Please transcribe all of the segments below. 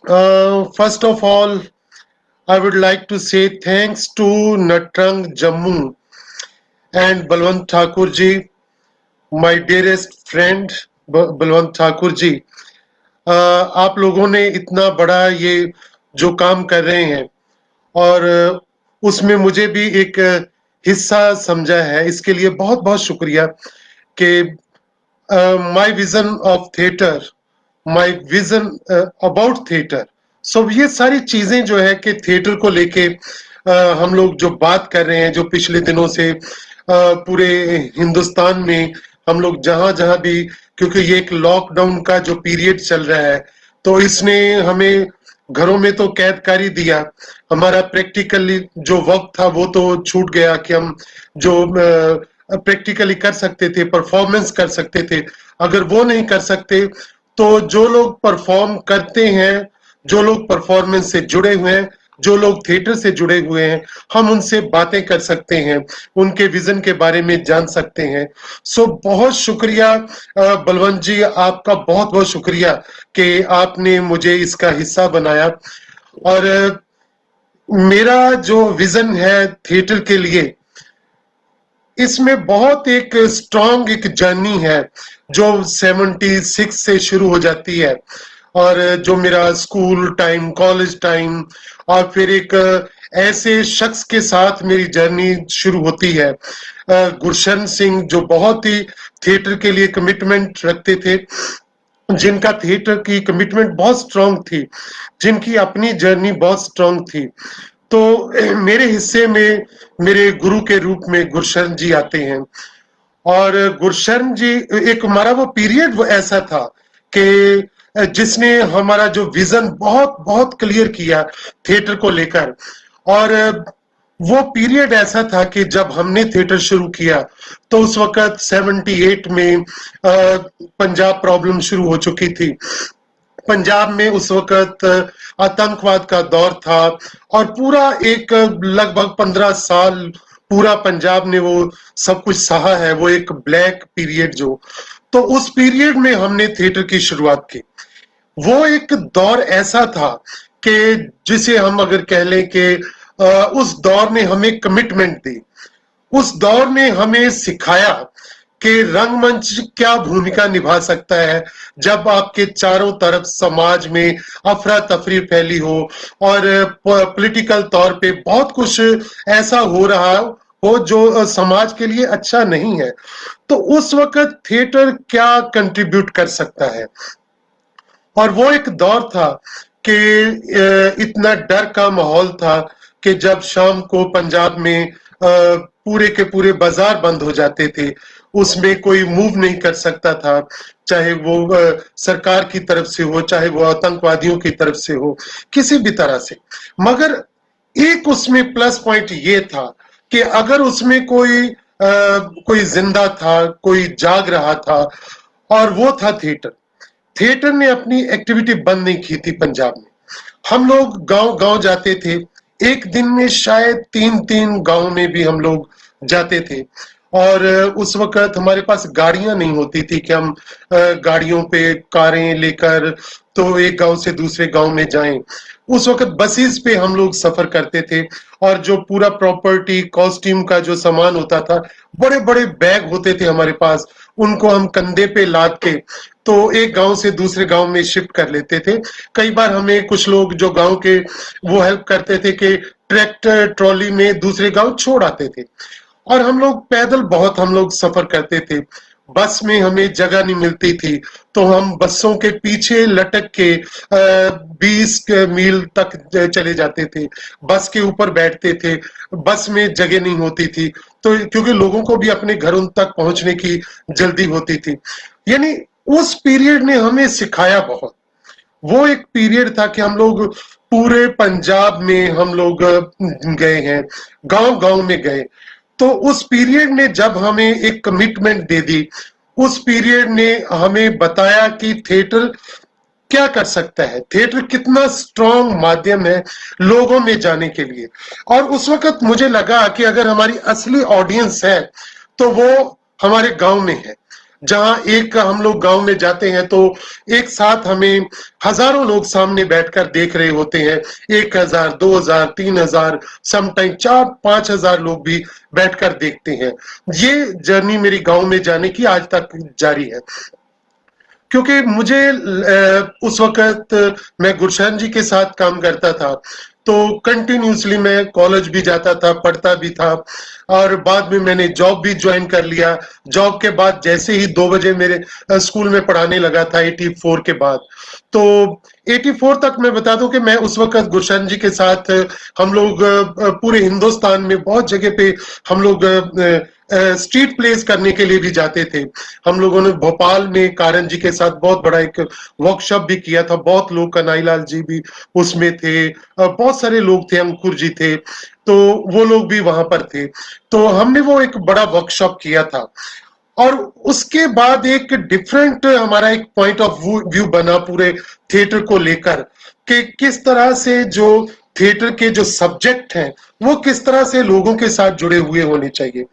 First of all, I would like to say thanks to Natrang Jammu and Balwant Thakur ji, my dearest friend Balwant Thakur ji. आप लोगों ने इतना बड़ा ये जो काम कर रहे हैं और उसमें मुझे भी एक हिस्सा समझा है, इसके लिए बहुत बहुत शुक्रिया कि my vision of theatre, my vision about theatre, so ये सारी चीजें जो है कि थिएटर को लेके हम लोग जो बात कर रहे हैं, जो पिछले दिनों से पूरे हिंदुस्तान में हम लोग जहां जहां भी, क्योंकि ये एक लॉकडाउन का जो पीरियड चल रहा है, तो इसने हमें घरों में तो कैदकारी दिया, हमारा प्रैक्टिकली जो वक्त था वो तो छूट गया कि हम जो प्रैक्टिकली कर सकते थे, परफॉर्मेंस कर सकते थे, अगर वो नहीं कर सकते तो जो लोग परफॉर्म करते हैं, जो लोग परफॉर्मेंस से जुड़े हुए हैं, जो लोग थिएटर से जुड़े हुए हैं, हम उनसे बातें कर सकते हैं, उनके विजन के बारे में जान सकते हैं। सो बहुत शुक्रिया बलवंत जी, आपका बहुत बहुत शुक्रिया कि आपने मुझे इसका हिस्सा बनाया। और मेरा जो विजन है थिएटर के लिए, इसमें बहुत एक स्ट्रॉन्ग एक जर्नी है जो 76 से शुरू हो जाती है, और जो मेरा स्कूल टाइम, कॉलेज टाइम, और फिर एक ऐसे शख्स के साथ मेरी जर्नी शुरू होती है, गुरशरण सिंह, जो बहुत ही थिएटर के लिए कमिटमेंट रखते थे, जिनका थिएटर की कमिटमेंट बहुत स्ट्रॉन्ग थी, जिनकी अपनी जर्नी बहुत स्ट्रॉन्ग थी। तो मेरे हिस्से में मेरे गुरु के रूप में गुरशरण जी आते हैं। और गुरशरण जी, एक हमारा वो पीरियड वो ऐसा था कि जिसने हमारा जो विजन बहुत बहुत क्लियर किया थिएटर को लेकर। और वो पीरियड ऐसा था कि जब हमने थिएटर शुरू किया तो उस वक्त 78 में पंजाब प्रॉब्लम शुरू हो चुकी थी। पंजाब में उस वक्त आतंकवाद का दौर था, और पूरा एक लगभग 15 साल पूरा पंजाब ने वो सब कुछ सहा है, वो एक ब्लैक पीरियड जो। तो उस पीरियड में हमने थिएटर की शुरुआत की। वो एक दौर ऐसा था कि जिसे हम अगर कह लें कि उस दौर ने हमें कमिटमेंट दी, उस दौर ने हमें सिखाया कि रंगमंच क्या भूमिका निभा सकता है जब आपके चारों तरफ समाज में अफरा तफरी फैली हो और पॉलिटिकल तौर पे बहुत कुछ ऐसा हो रहा हो जो समाज के लिए अच्छा नहीं है। तो उस वक्त थिएटर क्या कंट्रीब्यूट कर सकता है। और वो एक दौर था कि इतना डर का माहौल था कि जब शाम को पंजाब में पूरे के पूरे बाजार बंद हो जाते थे, उसमें कोई मूव नहीं कर सकता था, चाहे वो सरकार की तरफ से हो, चाहे वो आतंकवादियों की तरफ से हो, किसी भी तरह से। मगर एक उसमें प्लस पॉइंट ये था कि अगर उसमें कोई जिंदा था, कोई जाग रहा था, और वो था थिएटर। थिएटर ने अपनी एक्टिविटी बंद नहीं की थी पंजाब में। हम लोग गांव गांव जाते थे, एक दिन में शायद 3-3 गांव में भी हम लोग जाते थे। और उस वक्त हमारे पास गाड़ियां नहीं होती थी कि हम गाड़ियों पे कारें लेकर तो एक गांव से दूसरे गांव में जाएं। उस वक्त बसेस पे हम लोग सफर करते थे, और जो पूरा प्रॉपर्टी कॉस्ट्यूम का जो सामान होता था, बड़े बड़े बैग होते थे हमारे पास, उनको हम कंधे पे लाद के तो एक गांव से दूसरे गांव में शिफ्ट कर लेते थे। कई बार हमें कुछ लोग जो गांव के वो हेल्प करते थे कि ट्रैक्टर ट्रॉली में दूसरे गांव छोड़ आते थे। और हम लोग पैदल बहुत हम लोग सफर करते थे। बस में हमें जगह नहीं मिलती थी तो हम बसों के पीछे लटक के 20 मील तक चले जाते थे, बस के ऊपर बैठते थे। बस में जगह नहीं होती थी तो क्योंकि लोगों को भी अपने घरों तक पहुंचने की जल्दी होती थी। यानी उस पीरियड ने हमें सिखाया बहुत। वो एक पीरियड था कि हम लोग पूरे पंजाब में हम लोग गए हैं, गांव गांव में गए। तो उस पीरियड ने जब हमें एक कमिटमेंट दे दी, उस पीरियड ने हमें बताया कि थिएटर क्या कर सकता है, थिएटर कितना स्ट्रॉन्ग माध्यम है लोगों में जाने के लिए। और उस वक्त मुझे लगा कि अगर हमारी असली ऑडियंस है तो वो हमारे गांव में है। जहां एक हम लोग गांव में जाते हैं तो एक साथ हमें हजारों लोग सामने बैठकर देख रहे होते हैं, 1,000, 2,000, 3,000, समटाइम 4-5,000 लोग भी बैठकर देखते हैं। ये जर्नी मेरी गांव में जाने की आज तक जारी है, क्योंकि मुझे उस वक्त मैं गुरशरण जी के साथ काम करता था, तो कंटिन्यूसली मैं कॉलेज भी जाता था, पढ़ता भी था, और बाद में मैंने जॉब भी ज्वाइन कर लिया। जॉब के बाद जैसे ही 2 बजे मेरे स्कूल में पढ़ाने लगा था 84 के बाद, तो 84 तक मैं बता दूं कि मैं उस वक्त गुरशरण जी के साथ हम लोग पूरे हिंदुस्तान में बहुत जगह पे हम लोग स्ट्रीट प्लेस करने के लिए भी जाते थे। हम लोगों ने भोपाल में कारण जी के साथ बहुत बड़ा एक वर्कशॉप भी किया था, बहुत लोग, कन्हैयालाल जी भी उसमें थे, बहुत सारे लोग थे, अंकुर जी थे, तो वो लोग भी वहां पर थे। तो हमने वो एक बड़ा वर्कशॉप किया था, और उसके बाद एक डिफरेंट हमारा एक पॉइंट ऑफ व्यू बना पूरे थिएटर को लेकर, कि किस तरह से जो थिएटर के जो सब्जेक्ट हैं वो किस तरह से लोगों के साथ जुड़े हुए होने चाहिए।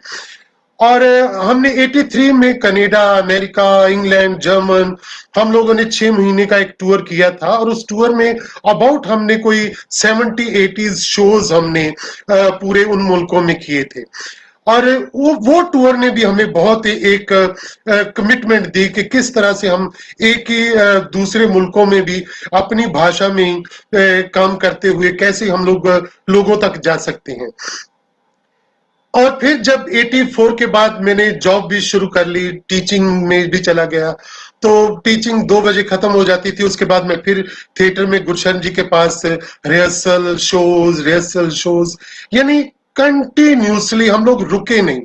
और हमने 83 में कनाडा, अमेरिका, इंग्लैंड, जर्मन, हम लोगों ने 6 महीने का एक टूर किया था, और उस टूर में अबाउट हमने कोई 70-80 शोज हमने पूरे उन मुल्कों में किए थे। और वो टूर ने भी हमें बहुत एक कमिटमेंट दी कि किस तरह से हम एक ही दूसरे मुल्कों में भी अपनी भाषा में काम करते हुए कैसे हम लोग लोगों तक जा सकते हैं। और फिर जब 84 के बाद मैंने जॉब भी शुरू कर ली, टीचिंग में भी चला गया, तो टीचिंग 2 बजे खत्म हो जाती थी। उसके बाद मैं फिर थिएटर में गुरशरण जी के पास रिहर्सल शोज, यानी कंटिन्यूसली हम लोग रुके नहीं।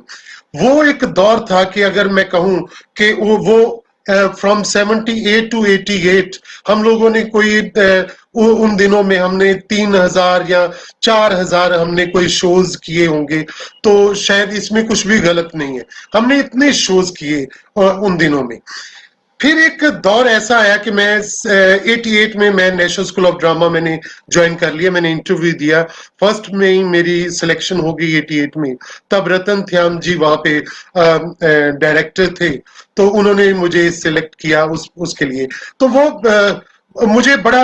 वो एक दौर था कि अगर मैं कहूं कि वो फ्रॉम 78 टू 88 हम लोगों ने कोई उन दिनों में हमने 3,000 या 4,000 हमने कोई शोज किए होंगे, तो शायद इसमें कुछ भी गलत नहीं है, हमने इतने शोज किए उन दिनों में। फिर एक दौर ऐसा आया कि मैं 88 में मैं नेशनल स्कूल ऑफ ड्रामा मैंने ज्वाइन कर लिया, मैंने इंटरव्यू दिया, फर्स्ट में ही मेरी सिलेक्शन हो गई 88 में। तब रतन श्याम जी वहां पे डायरेक्टर थे, तो उन्होंने मुझे सिलेक्ट किया उसके लिए। तो वो मुझे बड़ा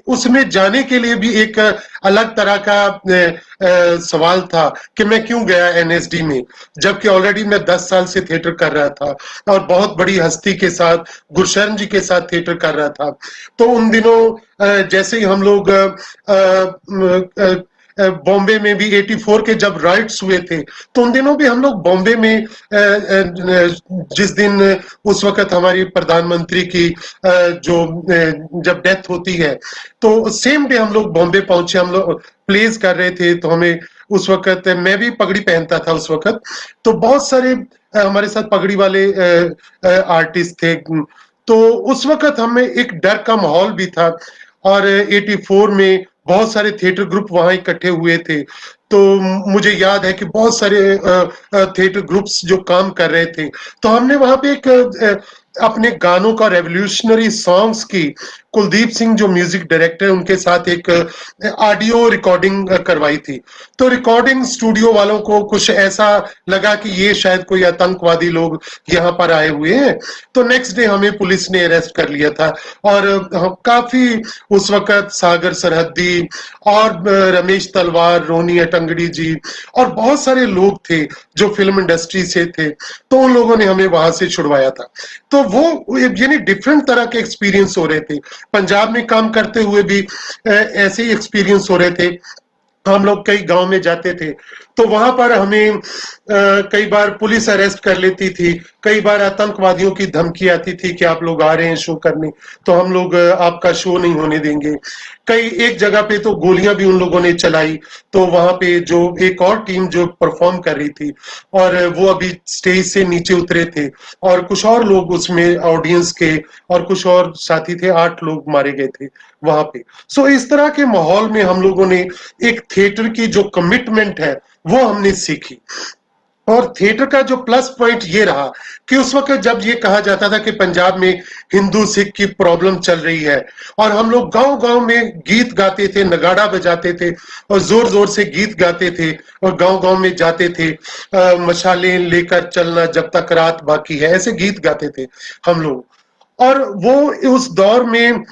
उसमें जाने के लिए भी एक अलग तरह का सवाल था कि मैं क्यों गया एनएसडी में, जबकि ऑलरेडी मैं 10 साल से थिएटर कर रहा था और बहुत बड़ी हस्ती के साथ, गुरशरण जी के साथ थिएटर कर रहा था। तो उन दिनों जैसे ही हम लोग बॉम्बे में भी 84 के जब राइट्स हुए थे, तो उन दिनों भी हम लोग बॉम्बे में जिस दिन उस वक्त हमारी प्रधानमंत्री की जो जब डेथ होती है, तो सेम डे हम लोग बॉम्बे पहुंचे, हम लोग प्लेस कर रहे थे। तो हमें उस वक्त, मैं भी पगड़ी पहनता था उस वक्त, तो बहुत सारे हमारे साथ पगड़ी वाले आर्टिस्ट थे। तो उस वक्त हमें एक डर का माहौल भी था, और 84 में बहुत सारे थिएटर ग्रुप वहां इकट्ठे हुए थे। तो मुझे याद है कि बहुत सारे थिएटर ग्रुप्स जो काम कर रहे थे, तो हमने वहां पे एक अपने गानों का, रेवोल्यूशनरी सॉन्ग्स की, कुलदीप सिंह जो म्यूजिक डायरेक्टर, उनके साथ एक ऑडियो रिकॉर्डिंग करवाई थी। तो रिकॉर्डिंग स्टूडियो वालों को कुछ ऐसा लगा कि ये शायद कोई आतंकवादी लोग यहाँ पर आए हुए हैं, तो नेक्स्ट डे हमें पुलिस ने अरेस्ट कर लिया था। और काफी उस वक्त सागर सरहदी और रमेश तलवार, रोनी अटंगड़ी जी और बहुत सारे लोग थे जो फिल्म इंडस्ट्री से थे, तो उन लोगों ने हमें वहां से छुड़वाया था। तो वो यानी डिफरेंट तरह के एक्सपीरियंस हो रहे थे। पंजाब में काम करते हुए भी ऐसे ही एक्सपीरियंस हो रहे थे। हम लोग कई गांव में जाते थे, तो वहां पर हमें कई बार पुलिस अरेस्ट कर लेती थी, कई बार आतंकवादियों की धमकी आती थी कि आप लोग आ रहे हैं शो करने, तो हम लोग आपका शो नहीं होने देंगे। कई एक जगह पे तो गोलियां भी उन लोगों ने चलाई। तो वहां पे जो एक और टीम जो परफॉर्म कर रही थी, और वो अभी स्टेज से नीचे उतरे थे, और कुछ और लोग उसमें ऑडियंस के और कुछ और साथी थे, 8 लोग मारे गए थे वहां पे। सो इस तरह के माहौल में हम लोगों ने एक थिएटर की जो कमिटमेंट है वो हमने सीखी। और थिएटर का जो प्लस पॉइंट ये रहा कि उस वक्त जब ये कहा जाता था कि पंजाब में हिंदू सिख की प्रॉब्लम चल रही है और हम लोग गांव गांव में गीत गाते थे, नगाड़ा बजाते थे और जोर जोर से गीत गाते थे और गांव गांव में जाते थे, मशालें लेकर चलना जब तक रात बाकी है, ऐसे गीत गाते थे हम लोग। और वो उस दौर में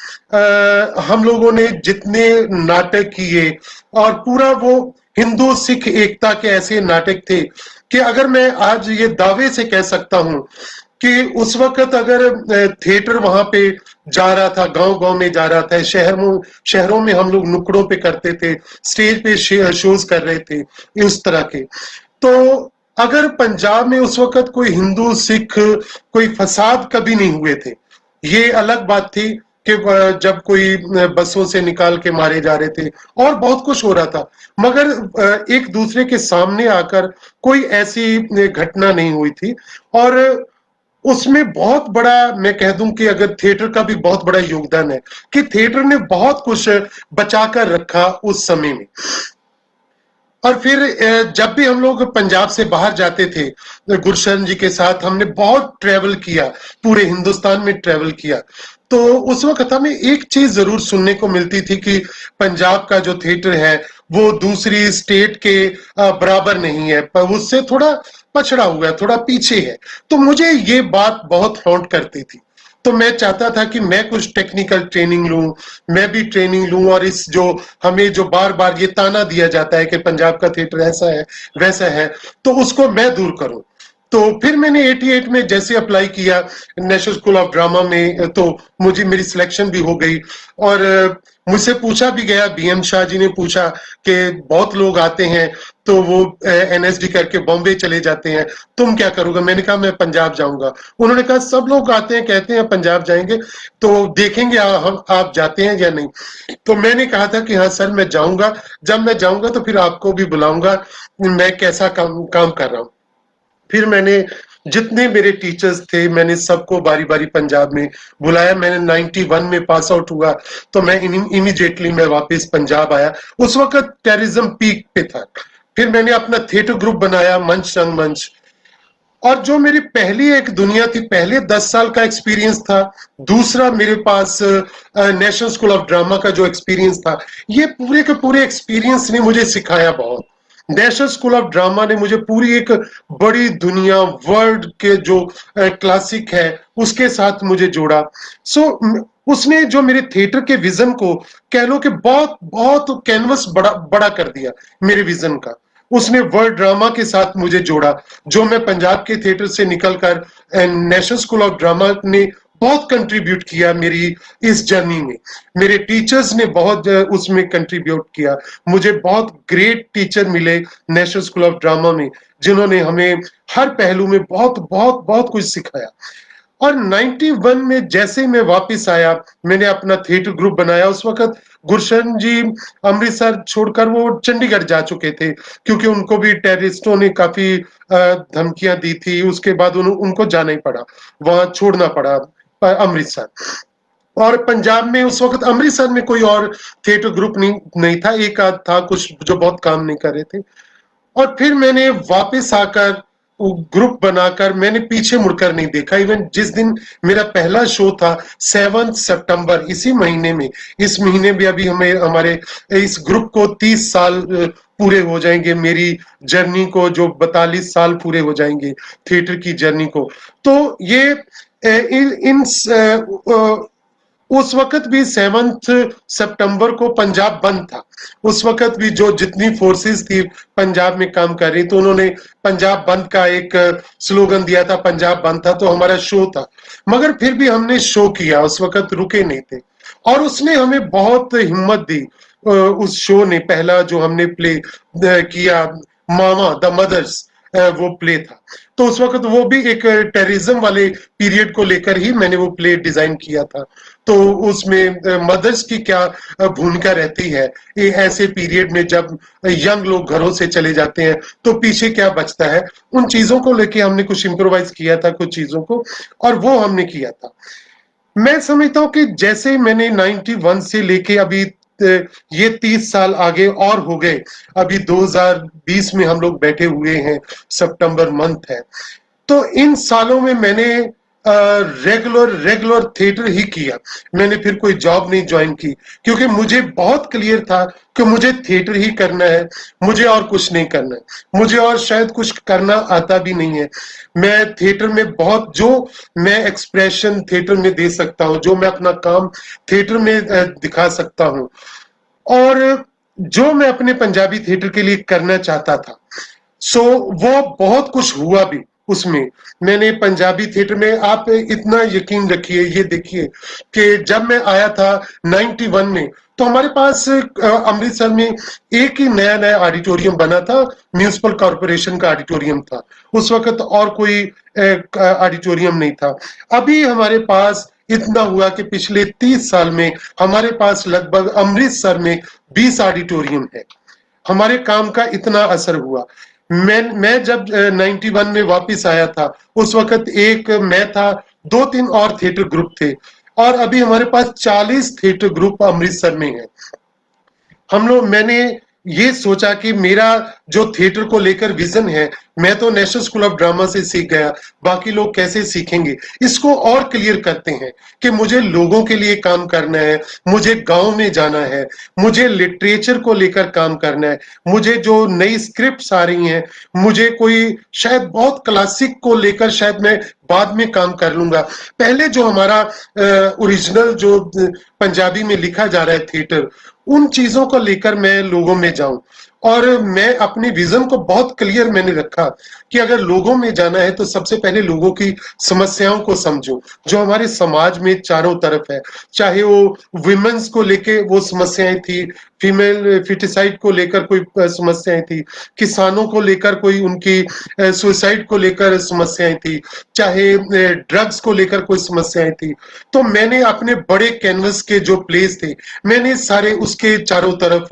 हम लोगों ने जितने नाटक किए और पूरा वो हिंदू सिख एकता के ऐसे नाटक थे कि अगर मैं आज ये दावे से कह सकता हूं कि उस वक्त अगर थिएटर वहां पे जा रहा था, गांव गांव में जा रहा था, शहरों में हम लोग नुक्कड़ों पे करते थे, स्टेज पे शोज कर रहे थे उस तरह के, तो अगर पंजाब में उस वक्त कोई हिंदू सिख कोई फसाद कभी नहीं हुए थे। ये अलग बात थी कि जब कोई बसों से निकाल के मारे जा रहे थे और बहुत कुछ हो रहा था, मगर एक दूसरे के सामने आकर कोई ऐसी घटना नहीं हुई थी। और उसमें बहुत बड़ा मैं कह दूं कि अगर थिएटर का भी बहुत बड़ा योगदान है कि थिएटर ने बहुत कुछ बचाकर रखा उस समय में। और फिर जब भी हम लोग पंजाब से बाहर जाते थे गुरशरण जी के साथ, हमने बहुत ट्रेवल किया, पूरे हिंदुस्तान में ट्रेवल किया, तो उस वक्त हमें एक चीज जरूर सुनने को मिलती थी कि पंजाब का जो थिएटर है वो दूसरी स्टेट के बराबर नहीं है, पर उससे थोड़ा पछड़ा हुआ है, थोड़ा पीछे है। तो मुझे ये बात बहुत हॉन्ट करती थी। तो मैं चाहता था कि मैं कुछ टेक्निकल ट्रेनिंग लूं, मैं भी ट्रेनिंग लूं, और इस जो हमें जो बार बार ये ताना दिया जाता है कि पंजाब का थिएटर ऐसा है वैसा है, तो उसको मैं दूर करूं। तो फिर मैंने 88 में जैसे अप्लाई किया नेशनल स्कूल ऑफ ड्रामा में, तो मुझे मेरी सिलेक्शन भी हो गई। और मुझसे पूछा भी गया, बीएम शाह जी ने पूछा कि बहुत लोग आते हैं तो वो एनएसडी करके बॉम्बे चले जाते हैं, तुम क्या करोगे? मैंने कहा मैं पंजाब जाऊंगा। उन्होंने कहा सब लोग आते हैं कहते हैं पंजाब जाएंगे, तो देखेंगे हम आप जाते हैं या नहीं। तो मैंने कहा था कि हाँ सर मैं जाऊंगा, जब मैं जाऊंगा तो फिर आपको भी बुलाऊंगा मैं कैसा काम कर रहा हूँ। फिर मैंने जितने मेरे टीचर्स थे मैंने सबको बारी बारी पंजाब में बुलाया। मैंने 91 में पास आउट हुआ तो मैं इमीडिएटली मैं वापस पंजाब आया। उस वक्त टेररिज्म पीक पे था। फिर मैंने अपना थिएटर ग्रुप बनाया, मंच रंगमंच। और जो मेरी पहली एक दुनिया थी, पहले 10 साल का एक्सपीरियंस था, दूसरा मेरे पास नेशनल स्कूल ऑफ ड्रामा का जो एक्सपीरियंस था, ये पूरे के पूरे एक्सपीरियंस ने मुझे सिखाया बहुत। नेशनल स्कूल ऑफ ड्रामा ने मुझे पूरी एक बड़ी दुनिया, वर्ल्ड के जो क्लासिक है उसके साथ मुझे जोड़ा। सो उसने जो मेरे थिएटर के विजन को कह लो कि बहुत बहुत कैनवस बड़ा बड़ा कर दिया मेरे विजन का। उसने वर्ल्ड ड्रामा के साथ मुझे जोड़ा, जो मैं पंजाब के थिएटर से निकलकर नेशनल स्कूल ऑफ ड्रामा ने बहुत कंट्रीब्यूट किया मेरी इस जर्नी में। मेरे टीचर्स ने बहुत उसमें कंट्रीब्यूट किया। मुझे बहुत ग्रेट टीचर मिले नेशनल स्कूल ऑफ ड्रामा में, जिन्होंने हमें हर पहलू में बहुत बहुत बहुत कुछ सिखाया। और 91 में जैसे मैं वापस आया, मैंने अपना थिएटर ग्रुप बनाया। उस वक्त गुरशरण जी अमृतसर छोड़कर वो चंडीगढ़ जा चुके थे, क्योंकि उनको भी टेररिस्टों ने काफी धमकियां दी थी। उसके बाद उनको जाना ही पड़ा, वहां छोड़ना पड़ा अमृतसर। और पंजाब में उस वक्त अमृतसर में कोई और थिएटर ग्रुप नहीं था, एक आध था कुछ जो बहुत काम नहीं कर रहे थे। और फिर मैंने वापस आकर ग्रुप बनाकर मैंने पीछे मुड़कर नहीं देखा। इवन जिस दिन मेरा पहला शो था 7 सितंबर, इसी महीने में, इस महीने में अभी हमें हमारे इस ग्रुप को 30 साल पूरे हो जाएंगे, मेरी जर्नी को जो 42 साल पूरे हो जाएंगे थिएटर की जर्नी को। तो ये इन उस वक्त भी 7 सितंबर को पंजाब बंद था। उस वक्त भी जो जितनी फोर्सेस थी पंजाब में काम कर रही, तो उन्होंने पंजाब बंद का एक स्लोगन दिया था, पंजाब बंद था, तो हमारा शो था। मगर फिर भी हमने शो किया, उस वक्त रुके नहीं थे। और उसने हमें बहुत हिम्मत दी। उस शो ने, पहला जो हमने प्ले किया मामा द मदर्स, वो प्ले था। तो उस वक्त वो भी एक टेररिज्म वाले पीरियड को लेकर ही मैंने वो प्ले डिजाइन किया था। तो उसमें मदर्स की क्या भूमिका रहती है ऐसे पीरियड में, जब यंग लोग घरों से चले जाते हैं तो पीछे क्या बचता है, उन चीजों को लेके हमने कुछ इम्प्रोवाइज किया था, कुछ चीजों को, और वो हमने किया था। मैं समझता हूँ कि जैसे मैंने 91 से लेके अभी ये 30 साल आगे और हो गए। अभी 2020 में हम लोग बैठे हुए हैं, सितंबर मंथ है। तो इन सालों में मैंने रेगुलर थिएटर ही किया। मैंने फिर कोई जॉब नहीं ज्वाइन की, क्योंकि मुझे बहुत क्लियर था कि मुझे थिएटर ही करना है, मुझे और कुछ नहीं करना है, मुझे और शायद कुछ करना आता भी नहीं है। मैं थिएटर में बहुत, जो मैं एक्सप्रेशन थिएटर में दे सकता हूँ, जो मैं अपना काम थिएटर में दिखा सकता हूँ, और जो मैं अपने पंजाबी थिएटर के लिए करना चाहता था, सो वो बहुत कुछ हुआ भी उसमें। मैंने पंजाबी थिएटर में, आप इतना यकीन रखिए, ये देखिए कि जब मैं आया था 91 में, तो हमारे पास अमृतसर में एक ही नया ऑडिटोरियम बना था, म्यूनिसिपल कॉर्पोरेशन का ऑडिटोरियम था उस वक्त, और कोई ऑडिटोरियम नहीं था। अभी हमारे पास इतना हुआ कि पिछले 30 साल में हमारे पास लगभग अमृतसर में 20 ऑडिटोरियम है। हमारे काम का इतना असर हुआ। मैं जब 91 में वापस आया था, उस वक्त एक मैं था, 2-3 और थिएटर ग्रुप थे, और अभी हमारे पास 40 थिएटर ग्रुप अमृतसर में है। मैंने ये सोचा कि मेरा जो थिएटर को लेकर विजन है, मैं तो नेशनल स्कूल ऑफ ड्रामा से सीख गया, बाकी लोग कैसे सीखेंगे, इसको और क्लियर करते हैं कि मुझे लोगों के लिए काम करना है, मुझे गांव में जाना है, मुझे लिटरेचर को लेकर काम करना है, मुझे जो नई स्क्रिप्ट्स आ रही हैं, मुझे कोई शायद बहुत क्लासिक को लेकर शायद मैं बाद में काम कर लूंगा, पहले जो हमारा ओरिजिनल जो पंजाबी में लिखा जा रहा है थिएटर, उन चीजों को लेकर मैं लोगों में जाऊं। और मैं अपने विजन को बहुत क्लियर मैंने रखा कि अगर लोगों में जाना है तो सबसे पहले लोगों की समस्याओं को समझूं, जो हमारे समाज में चारों तरफ है, चाहे वो विमेंस को लेके वो समस्याएं थी, फीमेल फिटिसाइड को लेकर कोई समस्याएं थी, किसानों को लेकर कोई उनकी सुसाइड को लेकर समस्याएं थी, चाहे ड्रग्स को लेकर कोई समस्याएं थी। तो मैंने अपने बड़े कैनवस के जो प्लेस थे, मैंने सारे उसके चारों तरफ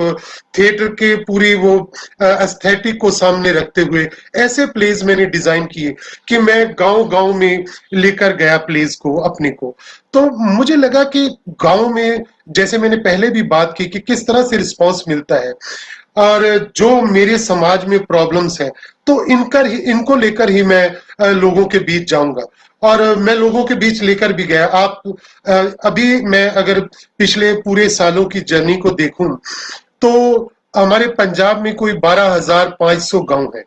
थिएटर के पूरी वो एस्थेटिक को सामने रखते हुए ऐसे प्लेस मैंने डिजाइन किए कि मैं गांव-गांव में लेकर गया प्लेस को अपने को। तो मुझे लगा कि गांव में, जैसे मैंने पहले भी बात की कि किस तरह से रिस्पांस मिलता है, और जो मेरे समाज में प्रॉब्लम्स है, तो इनको लेकर ही मैं लोगों के बीच जाऊंगा, और मैं लोगों के बीच लेकर भी गया। आप अभी मैं अगर पिछले पूरे सालों की जर्नी को देखूं, तो हमारे पंजाब में कोई 12,500 गांव है,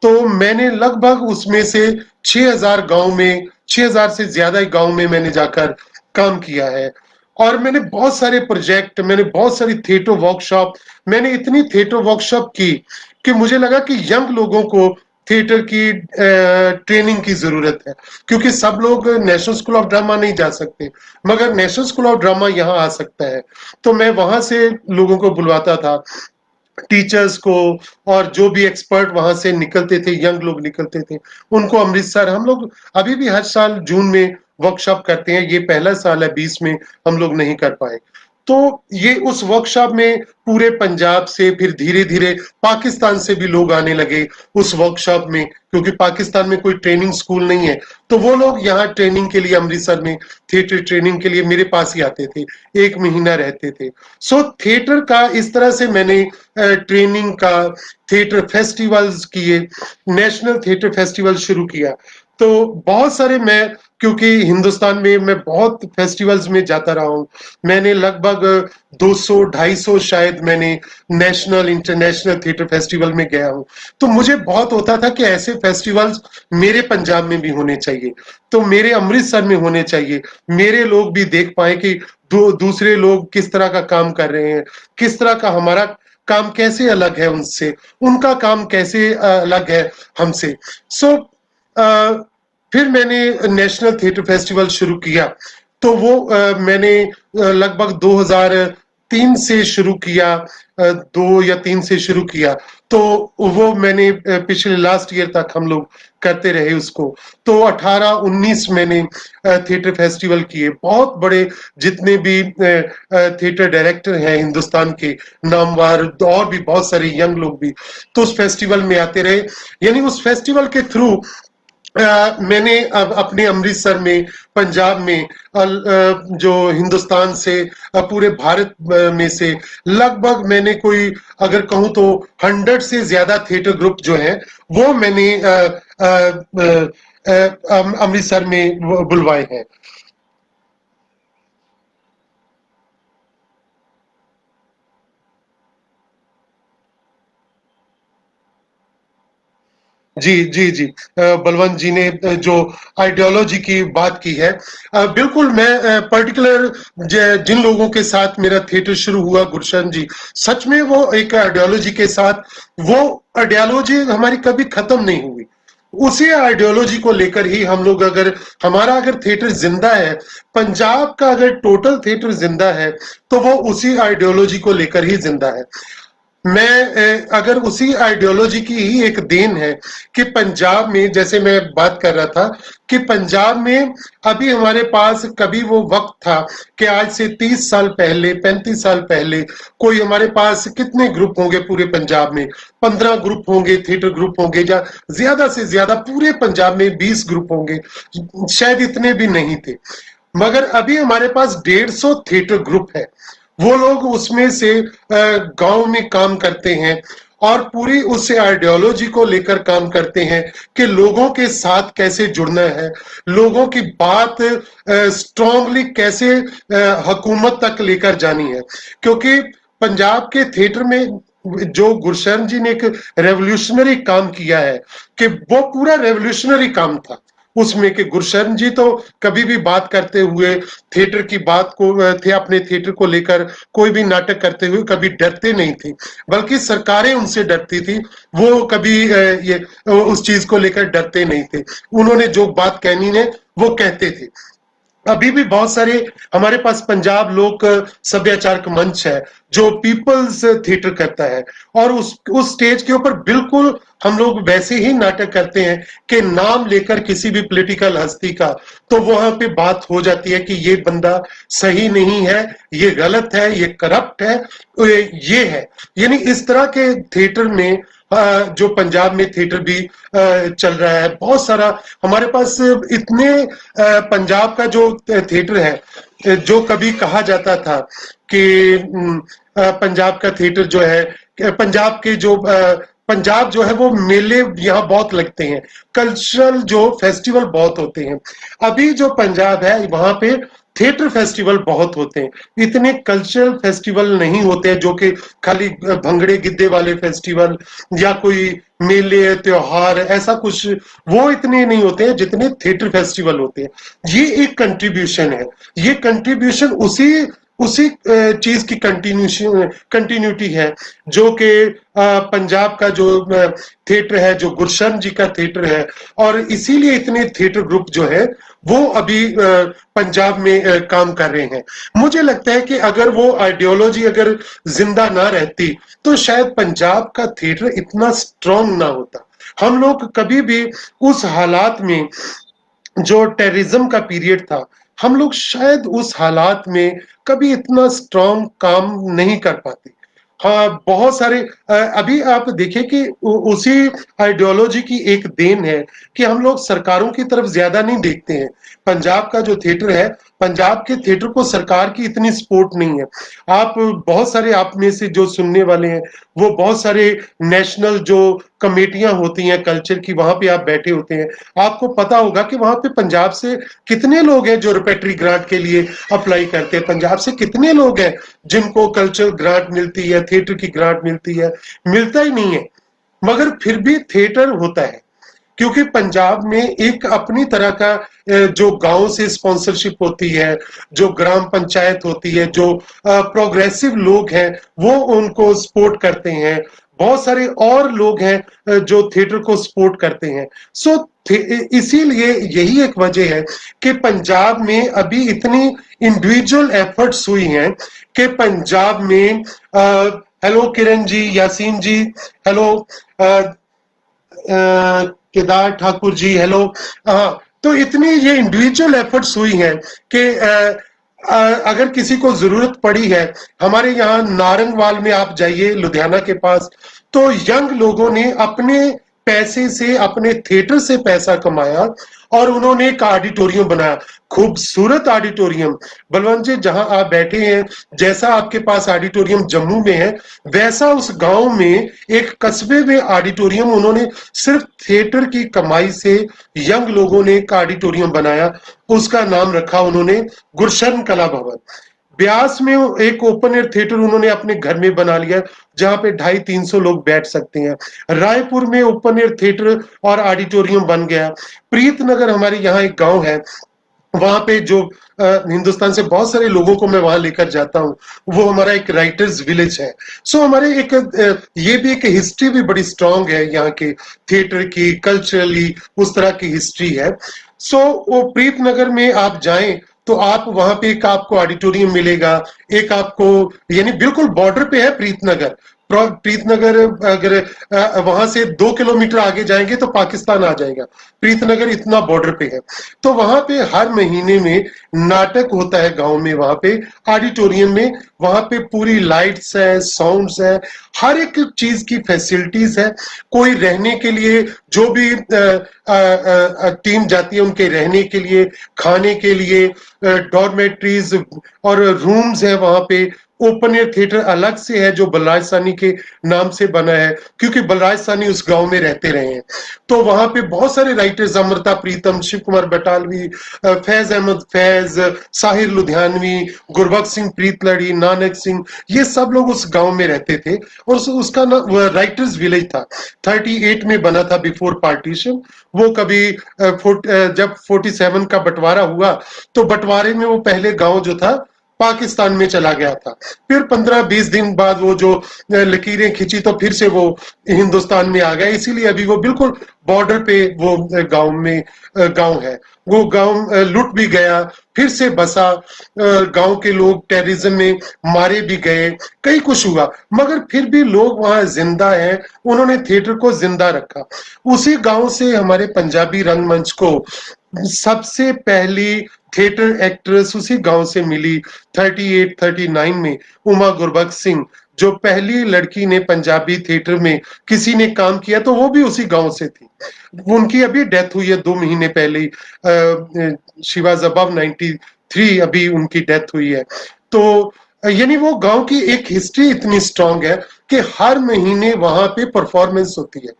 तो मैंने लगभग उसमें से 6,000 गांव में, 6,000 से ज्यादा गांव में मैंने जाकर काम किया है। और मैंने बहुत सारे प्रोजेक्ट, मैंने बहुत सारी थिएटर वर्कशॉप, मैंने इतनी थिएटर वर्कशॉप की कि मुझे लगा कि यंग लोगों को थिएटर की ट्रेनिंग की जरूरत है, क्योंकि सब लोग नेशनल स्कूल ऑफ ड्रामा नहीं जा सकते, मगर नेशनल स्कूल ऑफ ड्रामा यहाँ आ सकता है। तो मैं वहां से लोगों को बुलवाता था, टीचर्स को, और जो भी एक्सपर्ट वहां से निकलते थे, यंग लोग निकलते थे, उनको अमृतसर हम लोग अभी भी हर साल जून में वर्कशॉप करते हैं। ये पहला साल है, 20 में हम लोग नहीं कर पाए। तो ये उस वर्कशॉप में पूरे पंजाब से, फिर धीरे धीरे पाकिस्तान से भी लोग आने लगे उस वर्कशॉप में, क्योंकि पाकिस्तान में कोई ट्रेनिंग स्कूल नहीं है, तो वो लोग यहाँ ट्रेनिंग के लिए, अमृतसर में थिएटर ट्रेनिंग के लिए मेरे पास ही आते थे, 1 महीना रहते थे। सो थिएटर का इस तरह से मैंने ट्रेनिंग का, थिएटर फेस्टिवल्स किए, नेशनल थिएटर फेस्टिवल शुरू किया। तो बहुत सारे, मैं क्योंकि हिंदुस्तान में मैं बहुत फेस्टिवल्स में जाता रहा हूँ, मैंने लगभग 200-250 शायद मैंने नेशनल इंटरनेशनल थिएटर फेस्टिवल में गया हूँ। तो मुझे बहुत होता था कि ऐसे फेस्टिवल्स मेरे पंजाब में भी होने चाहिए, तो मेरे अमृतसर में होने चाहिए, मेरे लोग भी देख पाए कि दूसरे लोग किस तरह का काम कर रहे हैं, किस तरह का हमारा काम कैसे अलग है उनसे, उनका काम कैसे अलग है हमसे। सो फिर मैंने नेशनल थिएटर फेस्टिवल शुरू किया, तो वो मैंने लगभग 2003 से शुरू किया, 2 या 3 से शुरू किया, तो वो मैंने पिछले लास्ट ईयर तक हम लोग करते रहे उसको। तो 18-19 मैंने थिएटर फेस्टिवल किए, बहुत बड़े जितने भी थिएटर डायरेक्टर हैं हिंदुस्तान के नामवर, और भी बहुत सारे यंग लोग भी, तो उस फेस्टिवल में आते रहे। यानी उस फेस्टिवल के थ्रू मैंने अब अपने अमृतसर में, पंजाब में, जो हिंदुस्तान से, पूरे भारत में से लगभग मैंने कोई, अगर कहूं तो 100 से ज्यादा थिएटर ग्रुप जो हैं वो मैंने अमृतसर में बुलवाए हैं। जी, जी, जी। बलवंत जी ने जो आइडियोलॉजी की बात की है, बिल्कुल मैं पर्टिकुलर जिन लोगों के साथ मेरा थिएटर शुरू हुआ, गुरशन जी, सच में वो एक आइडियोलॉजी के साथ, वो आइडियोलॉजी हमारी कभी खत्म नहीं हुई। उसी आइडियोलॉजी को लेकर ही हम लोग, अगर हमारा अगर थिएटर जिंदा है, पंजाब का अगर टोटल थिएटर जिंदा है, तो वो उसी आइडियोलॉजी को लेकर ही जिंदा है। मैं अगर उसी आइडियोलॉजी की ही एक देन है कि पंजाब में, जैसे मैं बात कर रहा था कि पंजाब में अभी हमारे पास कभी वो वक्त था कि आज से 30 साल पहले, 35 साल पहले, कोई हमारे पास कितने ग्रुप होंगे पूरे पंजाब में? 15 ग्रुप होंगे, थिएटर ग्रुप होंगे, या ज्यादा से ज्यादा पूरे पंजाब में 20 ग्रुप होंगे, शायद इतने भी नहीं थे। मगर अभी हमारे पास 150 थिएटर ग्रुप है। वो लोग उसमें से गांव में काम करते हैं और पूरी उस आइडियोलॉजी को लेकर काम करते हैं कि लोगों के साथ कैसे जुड़ना है, लोगों की बात स्ट्रांगली कैसे हुकूमत तक लेकर जानी है। क्योंकि पंजाब के थिएटर में जो गुरशरण जी ने एक रेवोल्यूशनरी काम किया है, कि वो पूरा रेवोल्यूशनरी काम था उसमें, कि गुरशरण जी तो कभी भी बात करते हुए थिएटर की बात को, थे अपने थिएटर को लेकर कोई भी नाटक करते हुए कभी डरते नहीं थे, बल्कि सरकारें उनसे डरती थी। वो कभी ये उस चीज को लेकर डरते नहीं थे। उन्होंने जो बात कहनी है वो कहते थे। अभी भी बहुत सारे हमारे पास पंजाब लोक सभ्याचारक मंच है जो पीपल्स थिएटर करता है, और उस स्टेज के ऊपर बिल्कुल हम लोग वैसे ही नाटक करते हैं कि नाम लेकर किसी भी पॉलिटिकल हस्ती का, तो वहां पे बात हो जाती है कि ये बंदा सही नहीं है, ये गलत है, ये करप्ट है, ये है। यानी इस तरह के थिएटर में जो पंजाब में थिएटर भी चल रहा है बहुत सारा। हमारे पास इतने पंजाब का जो थिएटर है, जो कभी कहा जाता था कि पंजाब का थिएटर जो है, पंजाब के जो पंजाब जो है वो मेले यहाँ बहुत लगते हैं, कल्चरल जो फेस्टिवल बहुत होते हैं। अभी जो पंजाब है वहां पे थिएटर फेस्टिवल बहुत होते हैं, इतने कल्चरल फेस्टिवल नहीं होते हैं, जो कि खाली भंगड़े गिद्दे वाले फेस्टिवल या कोई मेले त्योहार ऐसा कुछ, वो इतने नहीं होते हैं जितने थिएटर फेस्टिवल होते हैं। ये एक कंट्रीब्यूशन है, ये कंट्रीब्यूशन उसी उसी चीज की कंटिन्यूटी है जो कि पंजाब का जो थिएटर है, जो गुरशरण जी का थिएटर है, और इसीलिए इतने थिएटर ग्रुप जो है वो अभी पंजाब में काम कर रहे हैं। मुझे लगता है कि अगर वो आइडियोलॉजी अगर जिंदा ना रहती तो शायद पंजाब का थिएटर इतना स्ट्रांग ना होता। हम लोग कभी भी उस हालात में, जो टेररिज्म का पीरियड था, हम लोग शायद उस हालात में कभी इतना स्ट्रांग काम नहीं कर पाते। हाँ, बहुत सारे अभी आप देखें कि उसी आइडियोलॉजी की एक देन है कि हम लोग सरकारों की तरफ ज्यादा नहीं देखते हैं। पंजाब का जो थिएटर है, पंजाब के थिएटर को सरकार की इतनी सपोर्ट नहीं है। आप बहुत सारे, आप में से जो सुनने वाले हैं वो बहुत सारे नेशनल जो कमेटियां होती हैं कल्चर की, वहां पे आप बैठे होते हैं, आपको पता होगा कि वहां पे पंजाब से कितने लोग हैं जो रिपेटरी ग्रांट के लिए अप्लाई करते हैं, पंजाब से कितने लोग हैं जिनको कल्चर ग्रांट मिलती है, थिएटर की ग्रांट मिलती है, मिलता ही नहीं है। मगर फिर भी थिएटर होता है, क्योंकि पंजाब में एक अपनी तरह का जो गांव से स्पॉन्सरशिप होती है, जो ग्राम पंचायत होती है, जो प्रोग्रेसिव लोग हैं वो उनको सपोर्ट करते हैं, बहुत सारे और लोग हैं जो थिएटर को सपोर्ट करते हैं। सो इसीलिए यही एक वजह है कि पंजाब में अभी इतनी इंडिविजुअल एफर्ट्स हुई हैं कि पंजाब में हेलो किरण जी, यासीन जी, हेलो केदार ठाकुर जी, हेलो। तो इतनी ये इंडिविजुअल एफर्ट्स हुई हैं कि अगर किसी को जरूरत पड़ी है, हमारे यहाँ नारंगवाल में आप जाइए लुधियाना के पास, तो यंग लोगों ने अपने पैसे से, अपने थिएटर से पैसा कमाया और उन्होंने एक ऑडिटोरियम बनाया, खूबसूरत ऑडिटोरियम। बलवंत जी, जहां आप बैठे हैं, जैसा आपके पास ऑडिटोरियम जम्मू में है, वैसा उस गांव में एक कस्बे में ऑडिटोरियम उन्होंने सिर्फ थिएटर की कमाई से, यंग लोगों ने एक ऑडिटोरियम बनाया, उसका नाम रखा उन्होंने गुलशन कला भवन। ब्यास में एक ओपन एयर थिएटर उन्होंने अपने घर में बना लिया, जहां पे 250-300 लोग बैठ सकते हैं। रायपुर में ओपन एयर थिएटर और ऑडिटोरियम बन गया। प्रीतनगर हमारे यहाँ एक गांव है, वहां पे जो हिंदुस्तान से बहुत सारे लोगों को मैं वहां लेकर जाता हूँ, वो हमारा एक राइटर्स विलेज है। सो हमारे एक ये भी एक हिस्ट्री भी बड़ी स्ट्रांग है यहाँ के थिएटर की, कल्चरली उस तरह की हिस्ट्री है। सो वो प्रीतनगर में आप जाएं तो आप वहां पे एक आपको ऑडिटोरियम मिलेगा, एक आपको, यानी बिल्कुल बॉर्डर पे है प्रीतनगर। प्रीतनगर अगर वहां से 2 किलोमीटर आगे जाएंगे तो पाकिस्तान आ जाएगा, प्रीतनगर इतना बॉर्डर पे है। तो वहां पे हर महीने में नाटक होता है गांव में, वहां पे ऑडिटोरियम में, वहां पे पूरी लाइट्स है, साउंड्स है, हर एक चीज की फैसिलिटीज है। कोई रहने के लिए, जो भी टीम जाती है उनके रहने के लिए, खाने के लिए डॉर्मेट्रीज और रूम्स है वहां पे। ओपन एयर थिएटर अलग से है जो बलराज साहनी के नाम से बना है, क्योंकि बलराज साहनी उस गांव में रहते रहे हैं। तो वहां पे बहुत सारे राइटर्स, अमृता प्रीतम, शिव कुमार बटालवी, फैज अहमद फैज, साहिर लुधियानवी, गुरबख्श सिंह प्रीतलड़ी, नानक सिंह, ये सब लोग उस गांव में रहते थे। और उसका नाम राइटर्स विलेज था। 38 में बना था, बिफोर पार्टीशन। वो कभी जब 47 का बंटवारा हुआ, तो बंटवारे में वो पहले गांव जो था पाकिस्तान में चला गया था। फिर 15-20 दिन बाद वो जो लकीरें खींची तो फिर से वो हिंदुस्तान में आ गया। इसीलिए अभी वो बिल्कुल बॉर्डर पे वो गांव है। वो गांव लूट भी गया, फिर से बसा, गांव के लोग टेररिज्म में मारे भी गए, कई कुछ हुआ, मगर फिर भी लोग वहां जिंदा हैं। उन्होंने थिएटर को जिंदा रखा। उसी गांव से हमारे पंजाबी रंगमंच को सबसे पहली थिएटर एक्ट्रेस उसी गांव से मिली 38-39 में, उमा गुरबख्श सिंह, जो पहली लड़की ने पंजाबी थिएटर में किसी ने काम किया, तो वो भी उसी गांव से थी। उनकी अभी डेथ हुई है 2 महीने पहले, शी वाज अबव 93, अभी उनकी डेथ हुई है। तो यानी वो गांव की एक हिस्ट्री इतनी स्ट्रांग है कि हर महीने वहां पे परफॉर्मेंस होती है।